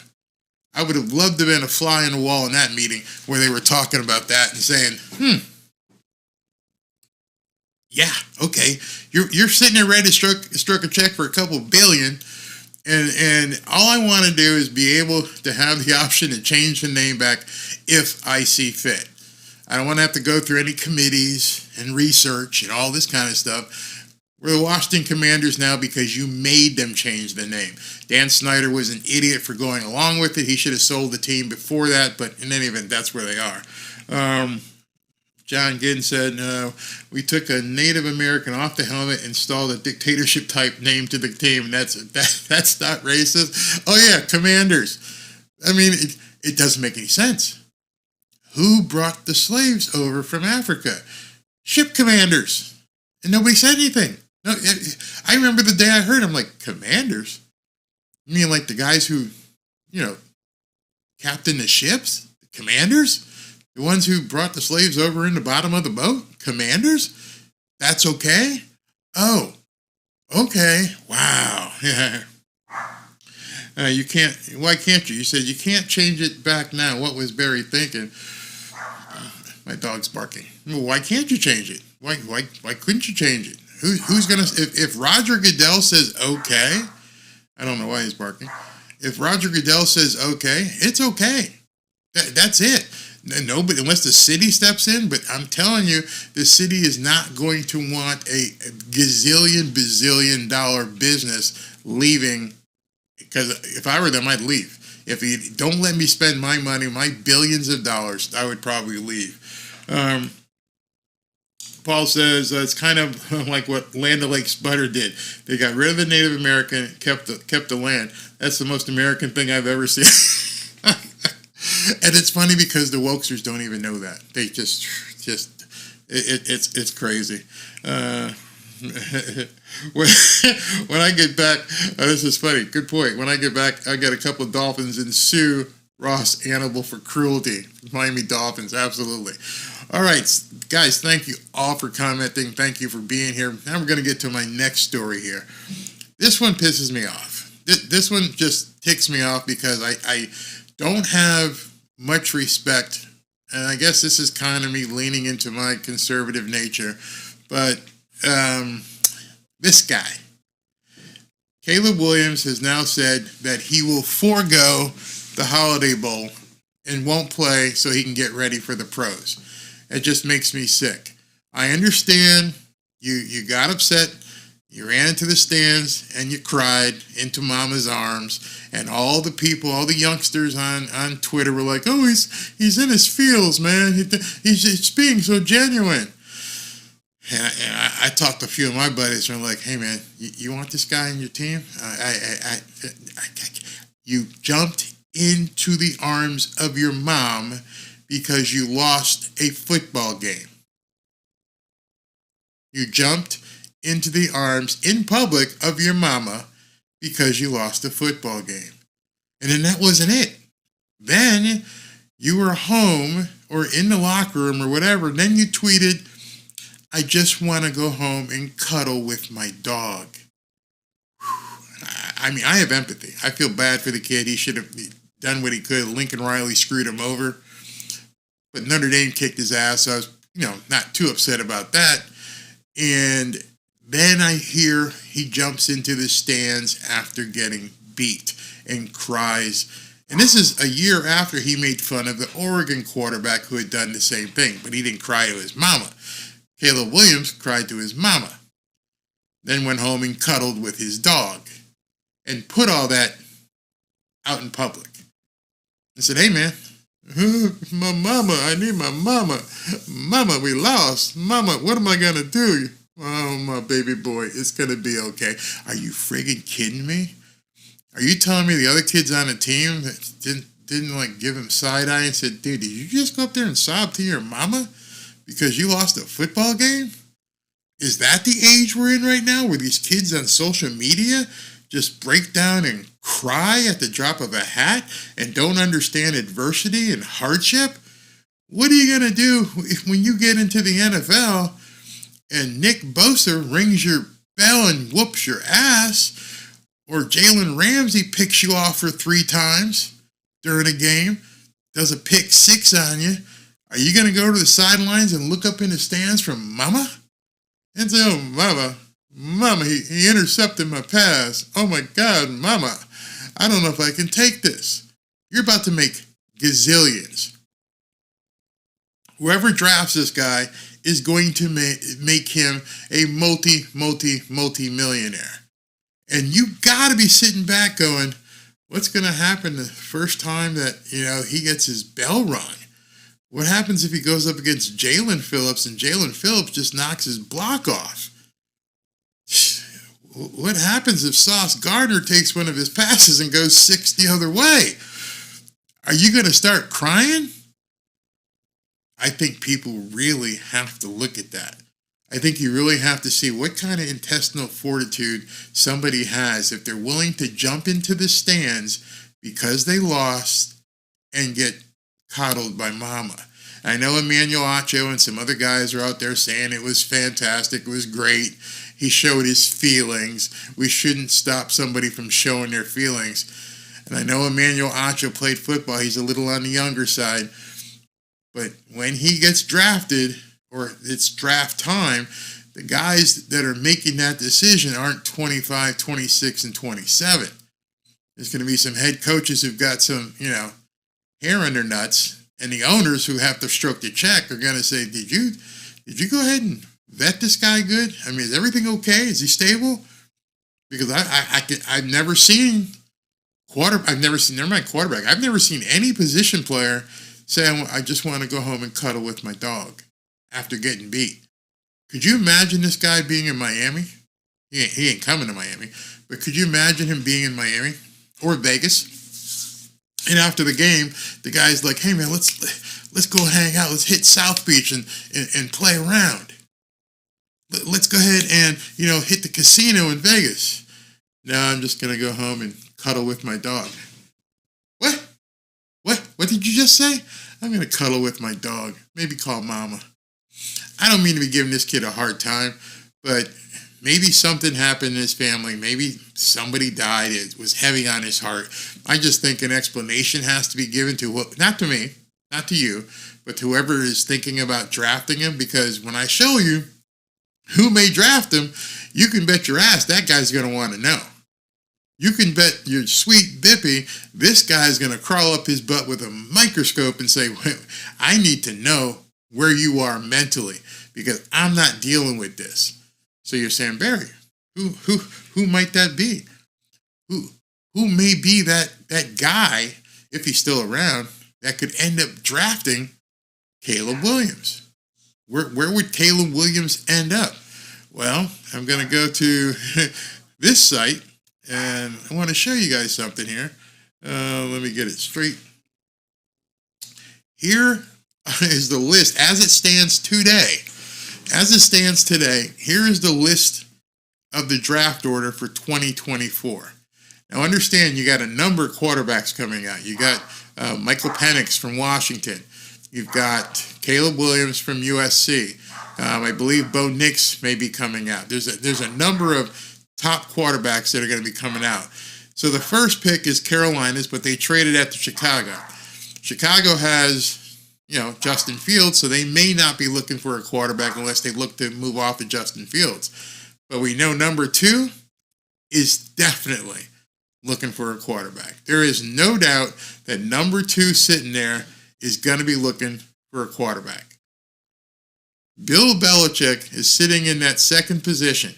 I would have loved to have been a fly on the wall in that meeting where they were talking about that and saying, yeah, okay, you're sitting there ready to stroke a check for a couple $1 billion, and all I want to do is be able to have the option to change the name back if I see fit. I don't want to have to go through any committees and research and all this kind of stuff. We're the Washington Commanders now because you made them change the name. Dan Snyder was an idiot for going along with it. He should have sold the team before that, but in any event, that's where they are. John Ginn said, we took a Native American off the helmet, installed a dictatorship type name to the team, and that's not racist. Oh yeah, Commanders. I mean, it doesn't make any sense. Who brought the slaves over from Africa? Ship commanders. And nobody said anything. No, I remember the day I heard, I'm like, commanders? You mean like the guys who, captain the ships? The commanders? The ones who brought the slaves over in the bottom of the boat? Commanders? That's okay? Oh, okay. Wow. Yeah. You can't, why can't you? You said you can't change it back now. What was Barry thinking? My dog's barking. Well, why can't you change it? Why couldn't you change it? Who's gonna, if Roger Goodell says okay, I don't know why he's barking. If Roger Goodell says okay, it's okay. That's it. Nobody, unless the city steps in, but I'm telling you, the city is not going to want a bazillion dollar business leaving, because if I were them, I'd leave. If you don't let me spend my money, my billions of dollars, I would probably leave. Paul says it's kind of like what Land O'Lakes Butter did. They got rid of the Native American, kept the land. That's the most American thing I've ever seen. And it's funny because the wokesters don't even know that. They it's crazy. When I get back, this is funny. Good point. When I get back, I got a couple of Dolphins and sue Ross Annable for cruelty. Miami Dolphins, absolutely. All right, guys, thank you all for commenting. Thank you for being here. Now we're going to get to my next story here. This one pisses me off. This one just ticks me off because I don't have much respect, and I guess this is kind of me leaning into my conservative nature, but this guy, Caleb Williams, has now said that he will forego the Holiday Bowl and won't play so he can get ready for the pros. It just makes me sick. I understand you got upset, you ran into the stands, and you cried into mama's arms, and all the people, all the youngsters on Twitter were like, oh, he's in his feels, man. He's being so genuine. And I talked to a few of my buddies, and I'm like, hey, man, you want this guy in your team? You jumped into the arms of your mom because you lost a football game. You jumped into the arms in public of your mama because you lost a football game. And then that wasn't it. Then you were home or in the locker room or whatever. And then you tweeted, I just want to go home and cuddle with my dog. I mean, I have empathy. I feel bad for the kid. He should have done what he could. Lincoln Riley screwed him over. But Notre Dame kicked his ass, so I was, not too upset about that. And then I hear he jumps into the stands after getting beat and cries. And this is a year after he made fun of the Oregon quarterback who had done the same thing, but he didn't cry to his mama. Caleb Williams cried to his mama, then went home and cuddled with his dog and put all that out in public. I said, hey, man, My mama, I need my mama. Mama, we lost. Mama, what am I going to do? Oh, my baby boy, it's going to be okay. Are you friggin' kidding me? Are you telling me the other kids on the team that didn't like give him side eye and said, dude, did you just go up there and sob to your mama because you lost a football game? Is that the age we're in right now where these kids on social media just break down and cry at the drop of a hat and don't understand adversity and hardship? What are you going to do when you get into the NFL and Nick Bosa rings your bell and whoops your ass, or Jalen Ramsey picks you off for 3 times during a game, does a pick 6 on you? Are you going to go to the sidelines and look up in the stands from mama and say, oh, mama, he intercepted my pass. Oh my God, mama, I don't know if I can take this. You're about to make gazillions. Whoever drafts this guy is going to make him a multi-millionaire. And you got to be sitting back going, what's going to happen the first time that, he gets his bell rung? What happens if he goes up against Jalen Phillips and Jalen Phillips just knocks his block off? What happens if Sauce Gardner takes one of his passes and goes 6 the other way? Are you going to start crying? I think people really have to look at that. I think you really have to see what kind of intestinal fortitude somebody has if they're willing to jump into the stands because they lost and get coddled by mama. I know Emmanuel Acho and some other guys are out there saying it was fantastic, it was great. He showed his feelings. We shouldn't stop somebody from showing their feelings. And I know Emmanuel Acho played football. He's a little on the younger side. But when he gets drafted, or it's draft time, the guys that are making that decision aren't 25, 26, and 27. There's going to be some head coaches who've got some, hair on their nuts, and the owners who have to stroke the check are going to say, did you go ahead and vet this guy good? I mean, is everything okay? Is he stable? Because I've never seen quarterback. I've never seen any position player say, I just want to go home and cuddle with my dog after getting beat. Could you imagine this guy being in Miami? He ain't coming to Miami, but could you imagine him being in Miami or Vegas? And after the game, the guy's like, hey man, let's go hang out. Let's hit South Beach and play around. Let's go ahead and, hit the casino in Vegas. No, I'm just going to go home and cuddle with my dog. What did you just say? I'm going to cuddle with my dog. Maybe call mama. I don't mean to be giving this kid a hard time, but maybe something happened in his family. Maybe somebody died. It was heavy on his heart. I just think an explanation has to be given to, not to me, not to you, but to whoever is thinking about drafting him, because when I show you who may draft him, you can bet your ass that guy's going to want to know. You can bet your sweet bippy this guy's going to crawl up his butt with a microscope and say, I need to know where you are mentally because I'm not dealing with this. So you're saying, Barry, who might that be? Who may be that guy, if he's still around, that could end up drafting Caleb Williams? Where would Caleb Williams end up? Well, I'm going to go to this site, and I want to show you guys something here. Let me get it straight. Here is the list as it stands today. As it stands today, here is the list of the draft order for 2024. Now understand, you got a number of quarterbacks coming out. You got Michael Penix from Washington. You've got Caleb Williams from USC. I believe Bo Nix may be coming out. There's a number of top quarterbacks that are going to be coming out. So the first pick is Carolina's, but they traded after Chicago. Chicago has, Justin Fields, so they may not be looking for a quarterback unless they look to move off of Justin Fields. But we know number 2 is definitely looking for a quarterback. There is no doubt that number 2 sitting there is going to be looking for a quarterback. Bill Belichick is sitting in that second position.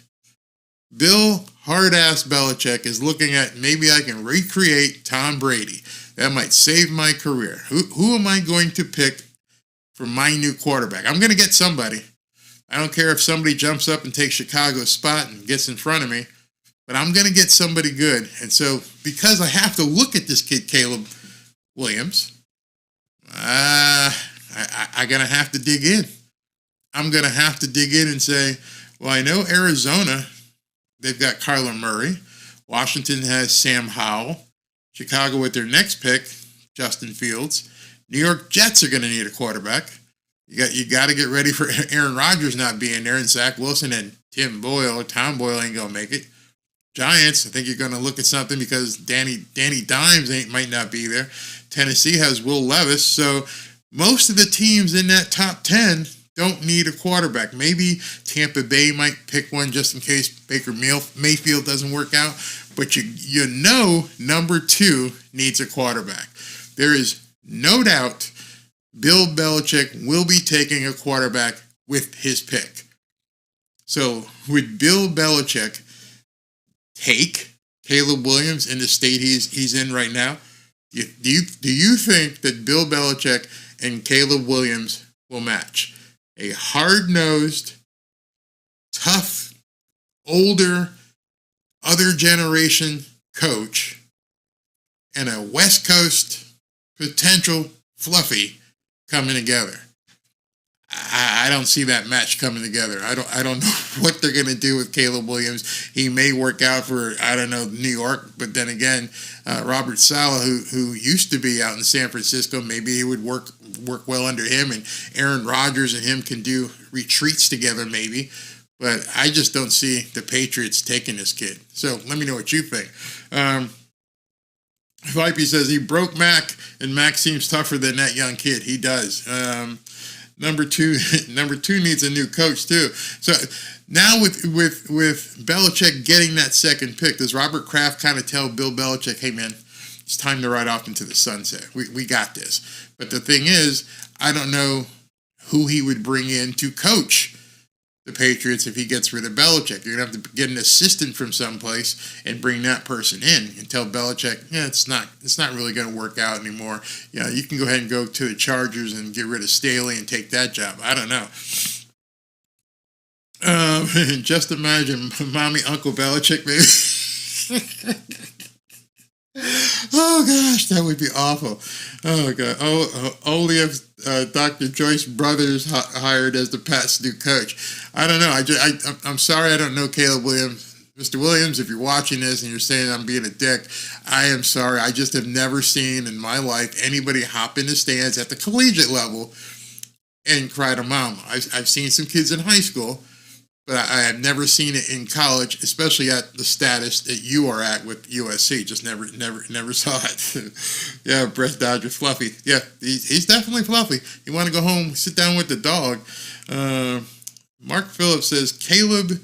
Bill hard-ass Belichick is looking at maybe I can recreate Tom Brady. That might save my career. Who am I going to pick for my new quarterback? I'm going to get somebody. I don't care if somebody jumps up and takes Chicago's spot and gets in front of me, but I'm going to get somebody good. And so because I have to look at this kid, Caleb Williams, I'm going to have to dig in. I'm going to have to dig in and say, well, I know Arizona, they've got Kyler Murray. Washington has Sam Howell. Chicago with their next pick, Justin Fields. New York Jets are going to need a quarterback. You got to get ready for Aaron Rodgers not being there, and Zach Wilson and Tom Boyle ain't going to make it. Giants, I think you're going to look at something because Danny Dimes might not be there. Tennessee has Will Levis. So most of the teams in that top 10 don't need a quarterback. Maybe Tampa Bay might pick one just in case Baker Mayfield doesn't work out. But you know number 2 needs a quarterback. There is no doubt Bill Belichick will be taking a quarterback with his pick. So would Bill Belichick take Caleb Williams in the state he's in right now? Do you think that Bill Belichick and Caleb Williams will match? A hard-nosed, tough, older, other generation coach and a West Coast potential fluffy coming together. I don't see that match coming together. I don't know what they're going to do with Caleb Williams. He may work out for, I don't know, New York, but then again, Robert Saleh, who used to be out in San Francisco, maybe he would work well under him, and Aaron Rodgers and him can do retreats together maybe. But I just don't see the Patriots taking this kid. So let me know what you think. Vipey says he broke Mac, and Mac seems tougher than that young kid. He does. Number two needs a new coach too. So now with Belichick getting that second pick, does Robert Kraft kind of tell Bill Belichick, hey man, it's time to ride off into the sunset. We got this. But the thing is, I don't know who he would bring in to coach the Patriots if he gets rid of Belichick. You're going to have to get an assistant from someplace and bring that person in and tell Belichick, yeah, it's not really going to work out anymore. Yeah, you can go ahead and go to the Chargers and get rid of Staley and take that job. I don't know. Just imagine mommy, Uncle Belichick, maybe. Oh gosh, that would be awful. Oh god. Only if Dr. Joyce Brothers hired as the Pats' new coach. I don't know. I'm sorry I don't know Caleb Williams. Mr. Williams, if you're watching this and you're saying I'm being a dick, I am sorry. I just have never seen in my life anybody hop in the stands at the collegiate level and cry to mama. I've seen some kids in high school, but I have never seen it in college, especially at the status that you are at with USC. Just never saw it. Yeah, Brett Dodger, fluffy. Yeah, he's definitely fluffy. You want to go home, sit down with the dog. Mark Phillips says, Caleb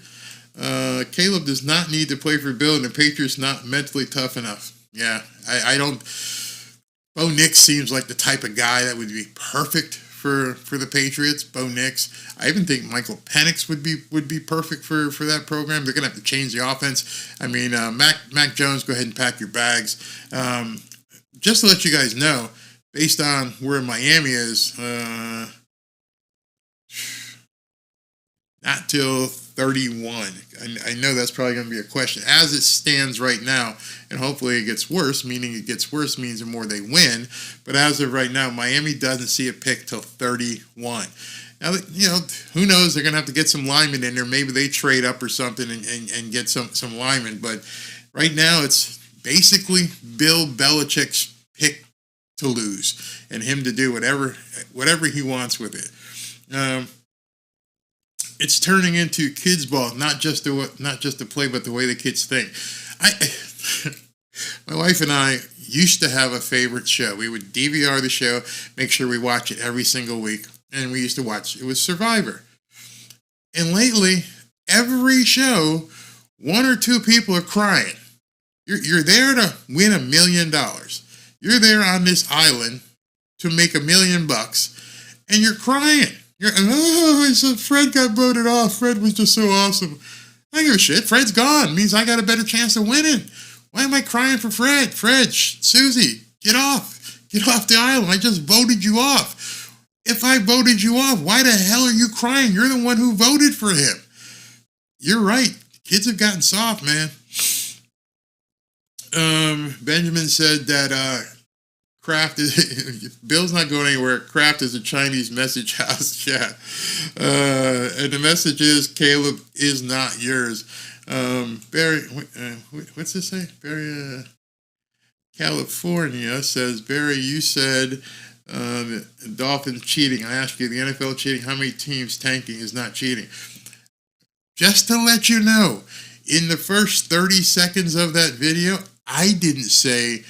does not need to play for Bill, and the Patriots not mentally tough enough. Yeah, I don't. Bo Nix seems like the type of guy that would be perfect for the Patriots. Bo Nix. I even think Michael Penix would be perfect for that program. They're going to have to change the offense. I mean, Mac Jones, go ahead and pack your bags. Just to let you guys know, based on where Miami is, not till 31. I know that's probably going to be a question. As it stands right now, and hopefully it gets worse, meaning it gets worse means the more they win. But as of right now, Miami doesn't see a pick till 31. Now, you know, who knows? They're going to have to get some linemen in there. Maybe they trade up or something and get some linemen. But right now, it's basically Bill Belichick's pick to lose and him to do whatever he wants with it. It's turning into kids ball, not just to play, but the way the kids think. My wife and I used to have a favorite show. We would DVR the show, make sure we watch it every single week, and we used to watch. It was Survivor. And lately, every show, one or two people are crying. You're there to win $1 million. You're there on this island to make $1 million, and you're crying. So Fred got voted off. Fred was just so awesome. I don't give a shit. Fred's gone. It means I got a better chance of winning. Why am I crying for Fred? Fred, Susie, get off. Get off the island. I just voted you off. If I voted you off, why the hell are you crying? You're the one who voted for him. You're right. Kids have gotten soft, man. Benjamin said that Kraft is Bill's not going anywhere. Kraft is a Chinese message house chat, and the message is Caleb is not yours. Barry, what's this say? Barry, California says, Barry, you said Dolphins cheating. I asked you, the NFL cheating. How many teams tanking is not cheating? Just to let you know, in the first 30 seconds of that video, I didn't say.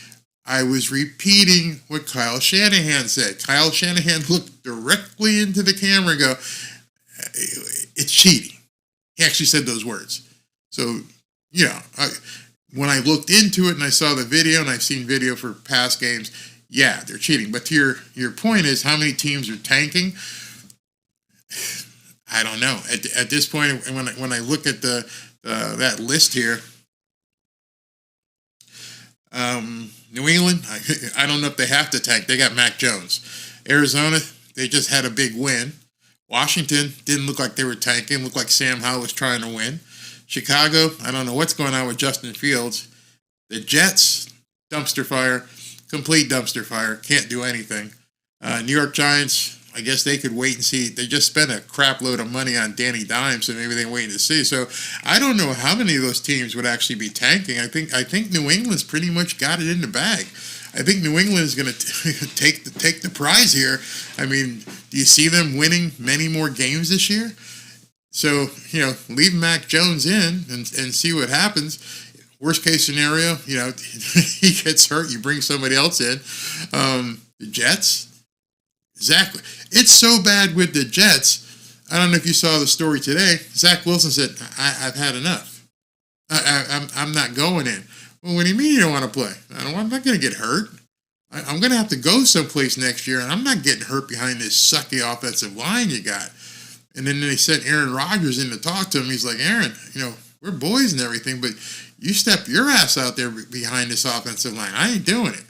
I was repeating what Kyle Shanahan said. Kyle Shanahan looked directly into the camera and go, it's cheating. He actually said those words. So, yeah, when I looked into it and I saw the video, and I've seen video for past games, yeah, they're cheating. But to your point is, how many teams are tanking? I don't know. At this point, when I look at that list here, New England, I don't know if they have to tank. They got Mac Jones. Arizona, they just had a big win. Washington didn't look like they were tanking. Looked like Sam Howell was trying to win. Chicago, I don't know what's going on with Justin Fields. The Jets, dumpster fire, complete dumpster fire. Can't do anything. New York Giants, I guess they could wait and see. They just spent a crap load of money on Danny Dimes, so maybe they're waiting to see. So I don't know how many of those teams would actually be tanking. I think New England's pretty much got it in the bag. I think New England is going to take the prize here. I mean, do you see them winning many more games this year? So, leave Mac Jones in and see what happens. Worst case scenario, he gets hurt, you bring somebody else in. The Jets. Exactly. It's so bad with the Jets. I don't know if you saw the story today. Zach Wilson said, I've had enough. I'm not going in. Well, what do you mean you don't want to play? I'm not going to get hurt. I'm going to have to go someplace next year, and I'm not getting hurt behind this sucky offensive line you got. And then they sent Aaron Rodgers in to talk to him. He's like, Aaron, we're boys and everything, but you step your ass out there behind this offensive line. I ain't doing it.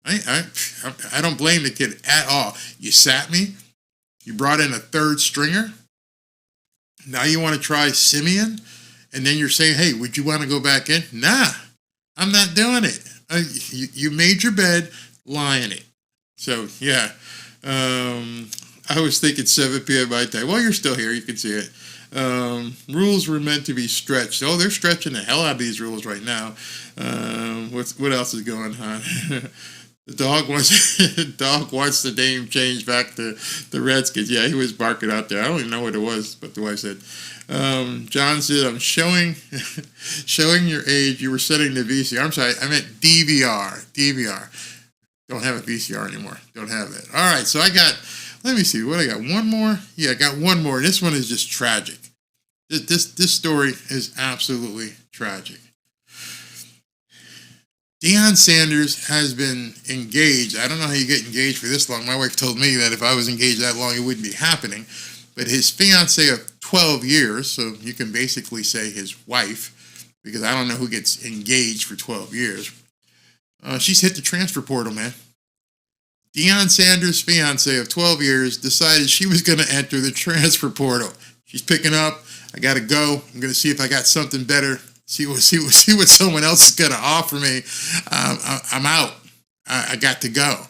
I don't blame the kid at all. You sat me. You brought in a third stringer. Now you want to try Simeon, and then you're saying, hey, would you want to go back in? Nah, I'm not doing it. You made your bed, lie in it. So, yeah. I was thinking 7 p.m. my time. Well, you're still here. You can see it. Rules were meant to be stretched. Oh, they're stretching the hell out of these rules right now. What else is going on? The dog wants the name changed back to the Redskins. Yeah, he was barking out there. I don't even know what it was, but the wife said. John said, I'm showing your age. You were setting the VCR. I'm sorry, I meant DVR. Don't have a VCR anymore. Don't have it. All right, so let me see, what I got? One more? Yeah, I got one more. This one is just tragic. This story is absolutely tragic. Deion Sanders has been engaged. I don't know how you get engaged for this long. My wife told me that if I was engaged that long, it wouldn't be happening. But his fiance of 12 years, so you can basically say his wife, because I don't know who gets engaged for 12 years. She's hit the transfer portal, man. Deion Sanders' fiance of 12 years decided she was going to enter the transfer portal. She's picking up. I got to go. I'm going to see if I got something better. See what someone else is going to offer me. I'm out. I got to go.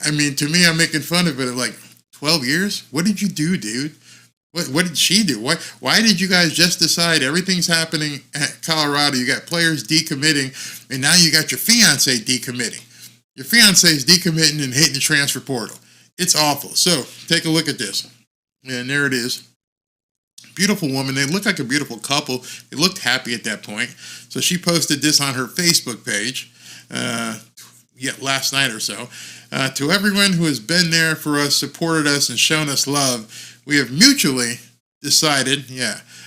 I mean, to me, I'm making fun of it. Like, 12 years? What did you do, dude? What did she do? Why did you guys just decide everything's happening at Colorado? You got players decommitting, and now you got your fiance decommitting. Your fiance is decommitting and hitting the transfer portal. It's awful. So take a look at this. And there it is. Beautiful woman. They look like a beautiful couple. They looked happy at that point. So she posted this on her Facebook page last night or so. To everyone who has been there for us, supported us, and shown us love, we have mutually decided,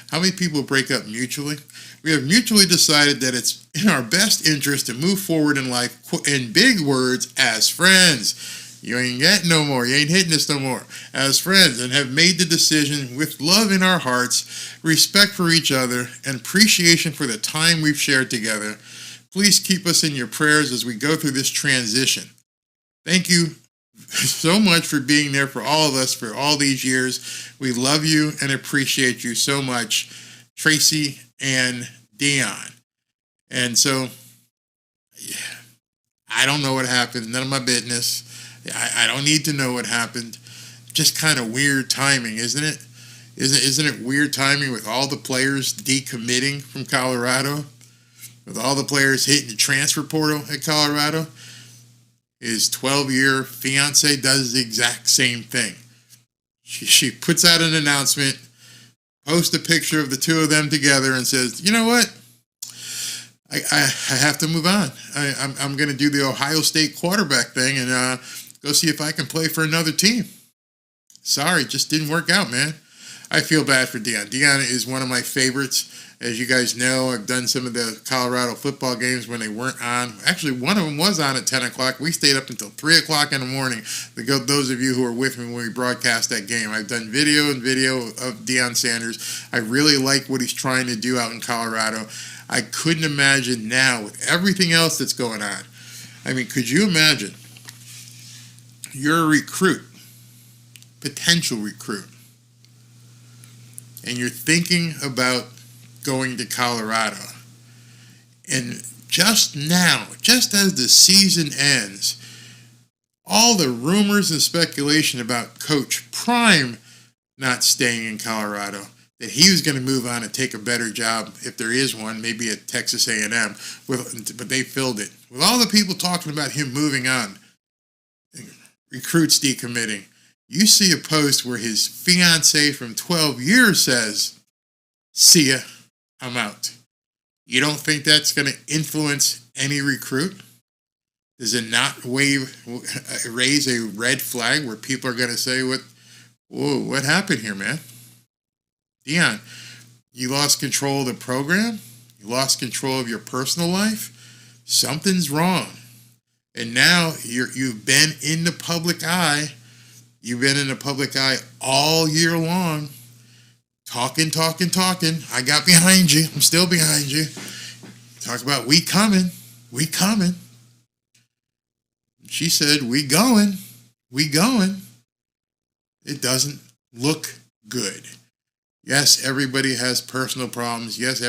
how many people break up mutually? We have mutually decided that it's in our best interest to move forward in life, in big words, as friends. You ain't getting no more. You ain't hitting us no more. As friends, and have made the decision with love in our hearts, respect for each other, and appreciation for the time we've shared together. Please keep us in your prayers as we go through this transition. Thank you so much for being there for all of us for all these years. We love you and appreciate you so much, Tracy and Deion. And so, yeah, I don't know what happened. None of my business. I don't need to know what happened. Just kind of weird timing, isn't it? Isn't it weird timing with all the players decommitting from Colorado? With all the players hitting the transfer portal at Colorado? His 12-year fiance does the exact same thing. She puts out an announcement, posts a picture of the two of them together, and says, you know what? I have to move on. I'm going to do the Ohio State quarterback thing and go see if I can play for another team. Sorry, it just didn't work out, man. I feel bad for Deion. Deion is one of my favorites. As you guys know, I've done some of the Colorado football games when they weren't on. Actually, one of them was on at 10 o'clock. We stayed up until 3 o'clock in the morning. Those of you who were with me when we broadcast that game. I've done video of Deion Sanders. I really like what he's trying to do out in Colorado. I couldn't imagine now with everything else that's going on. I mean, could you imagine you're a recruit, potential recruit, and you're thinking about going to Colorado, and just now, just as the season ends, all the rumors and speculation about Coach Prime not staying in Colorado, that he was going to move on and take a better job, if there is one, maybe at Texas A&M, but they filled it. With all the people talking about him moving on, recruits decommitting, you see a post where his fiance from 12 years says, see ya, I'm out. You don't think that's going to influence any recruit? Does it not raise a red flag where people are going to say, what happened here, man? Deion, you lost control of the program? You lost control of your personal life? Something's wrong. And now you've been in the public eye. You've been in the public eye all year long. Talking. I got behind you. I'm still behind you. Talk about we coming. She said, we going. It doesn't look good. Yes, everybody has personal problems. Yes, not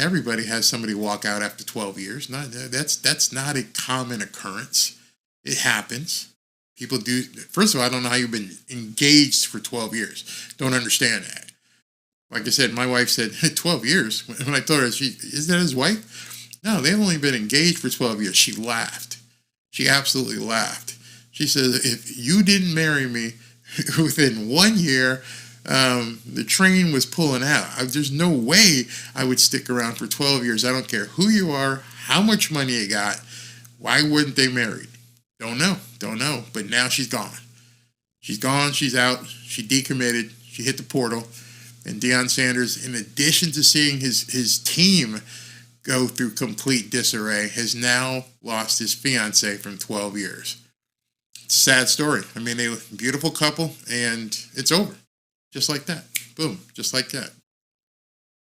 everybody has somebody walk out after 12 years. That's not a common occurrence. It happens. People do. First of all, I don't know how you've been engaged for 12 years. Don't understand that. Like I said, my wife said, 12 years? When I told her, is that his wife? No, they've only been engaged for 12 years. She laughed. She absolutely laughed. She says, if you didn't marry me within 1 year, the train was pulling out. There's no way I would stick around for 12 years. I don't care who you are, how much money you got. Why weren't they married? Don't know. But now she's gone. She's out. She decommitted. She hit the portal. And Deion Sanders, in addition to seeing his team go through complete disarray, has now lost his fiance from 12 years. It's a sad story. I mean, they were a beautiful couple, and it's over. Just like that. Boom. Just like that.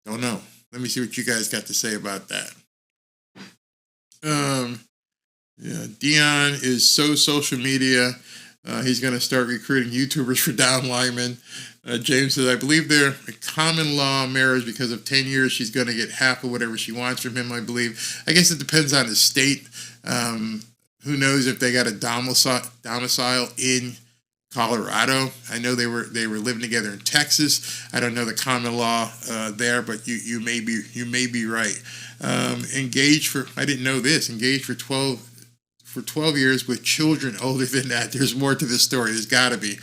Don't know. Let me see what you guys got to say about that. Yeah, Deion is so social media. He's going to start recruiting YouTubers for down linemen. James says, I believe they're a common law marriage because of 10 years. She's going to get half of whatever she wants from him, I believe. I guess it depends on the state. Who knows if they got a domicile in Colorado. I know they were living together in Texas. I don't know the common law there, but you may be right. Engaged for, I didn't know this, engaged for 12 years with children older than that. There's more to this story. There's got to be.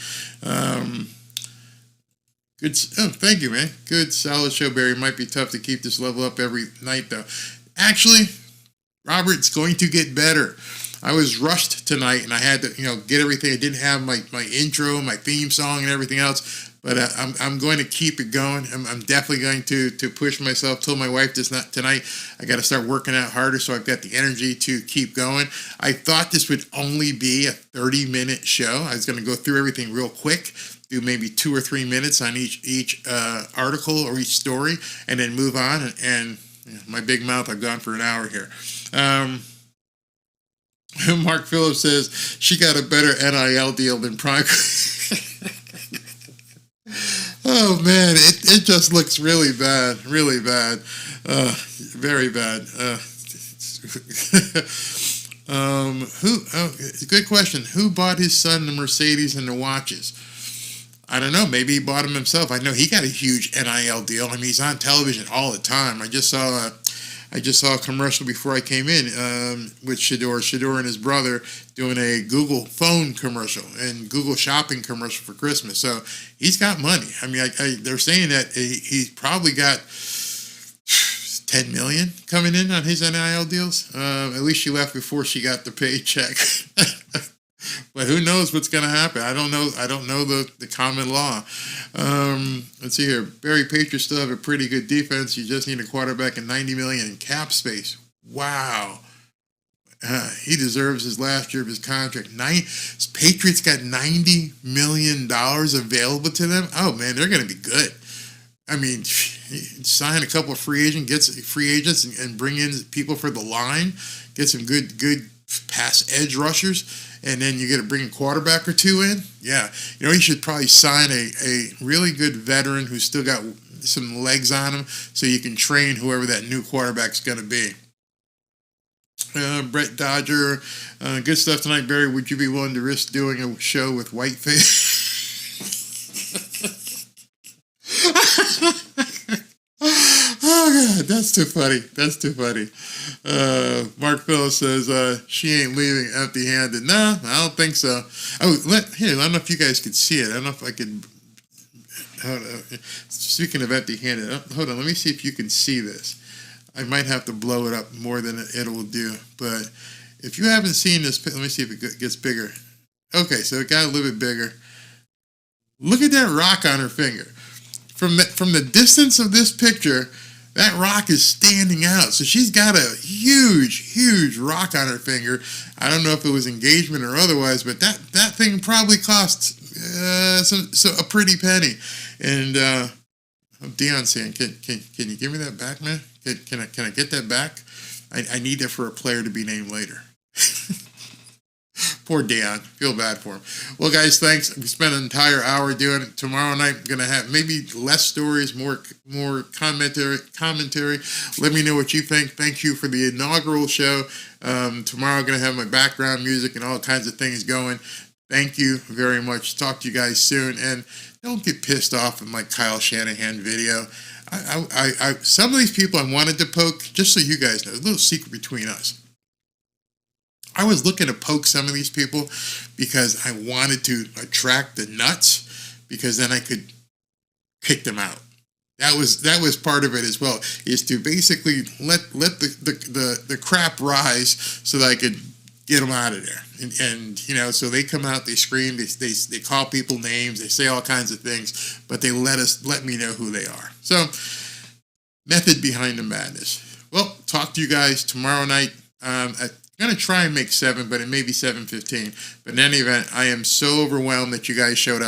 Good. Oh, thank you, man. Good, solid show, Barry. Might be tough to keep this level up every night, though. Actually, Robert, it's going to get better. I was rushed tonight, and I had to, get everything. I didn't have my intro, my theme song, and everything else. But I'm going to keep it going. I'm definitely going to push myself. Told my wife this not tonight. I got to start working out harder so I've got the energy to keep going. I thought this would only be a 30-minute show. I was going to go through everything real quick, do maybe 2 or 3 minutes on each article or each story, and then move on. And my big mouth, I've gone for an hour here. Mark Phillips says she got a better NIL deal than Prime. Oh man, it just looks really bad, very bad. Good question. Who bought his son the Mercedes and the watches? I don't know. Maybe he bought them himself. I know he got a huge NIL deal. I mean, he's on television all the time. I just saw a commercial before I came in with Shador and his brother doing a Google phone commercial and Google shopping commercial for Christmas. So he's got money. I mean, they're saying that he's probably got $10 million coming in on his NIL deals. At least she left before she got the paycheck. But who knows what's going to happen? I don't know the common law. Let's see here. Barry Patriots still have a pretty good defense. You just need a quarterback and $90 million in cap space. Wow. He deserves his last year of his contract. Patriots got $90 million available to them. Oh man, they're going to be good. I mean, sign a couple of free agents and bring in people for the line. Get some good pass edge rushers, and then you get to bring a quarterback or two in. Yeah, you should probably sign a really good veteran who's still got some legs on him, so you can train whoever that new quarterback's going to be. Brett Dodger, good stuff tonight, Barry. Would you be willing to risk doing a show with Whiteface? Oh God, that's too funny. Mark Phillips says she ain't leaving empty-handed. No, I don't think so. I don't know if you guys could see it. I don't know if I could. Speaking of empty-handed, hold on. Let me see if you can see this. I might have to blow it up more than it will do. But if you haven't seen this, let me see if it gets bigger. Okay, so it got a little bit bigger. Look at that rock on her finger. From the distance of this picture, that rock is standing out. So she's got a huge rock on her finger. I don't know if it was engagement or otherwise, but that thing probably cost a pretty penny. And Deion saying, can you give me that back, man? Can I get that back? I need that for a player to be named later. Poor Deion. Feel bad for him. Well, guys, thanks. We spent an entire hour doing it. Tomorrow night, I'm going to have maybe less stories, more commentary. Let me know what you think. Thank you for the inaugural show. Tomorrow, I'm going to have my background music and all kinds of things going. Thank you very much. Talk to you guys soon. And don't get pissed off at my Kyle Shanahan video. Some of these people I wanted to poke, just so you guys know, a little secret between us. I was looking to poke some of these people because I wanted to attract the nuts, because then I could kick them out. That was part of it as well, is to basically let the crap rise so that I could get them out of there. And so they come out, they scream, they call people names, they say all kinds of things, but they let me know who they are. So, method behind the madness. Well, talk to you guys tomorrow night. I'm going to try and make 7, but it may be 7:15. But in any event, I am so overwhelmed that you guys showed up.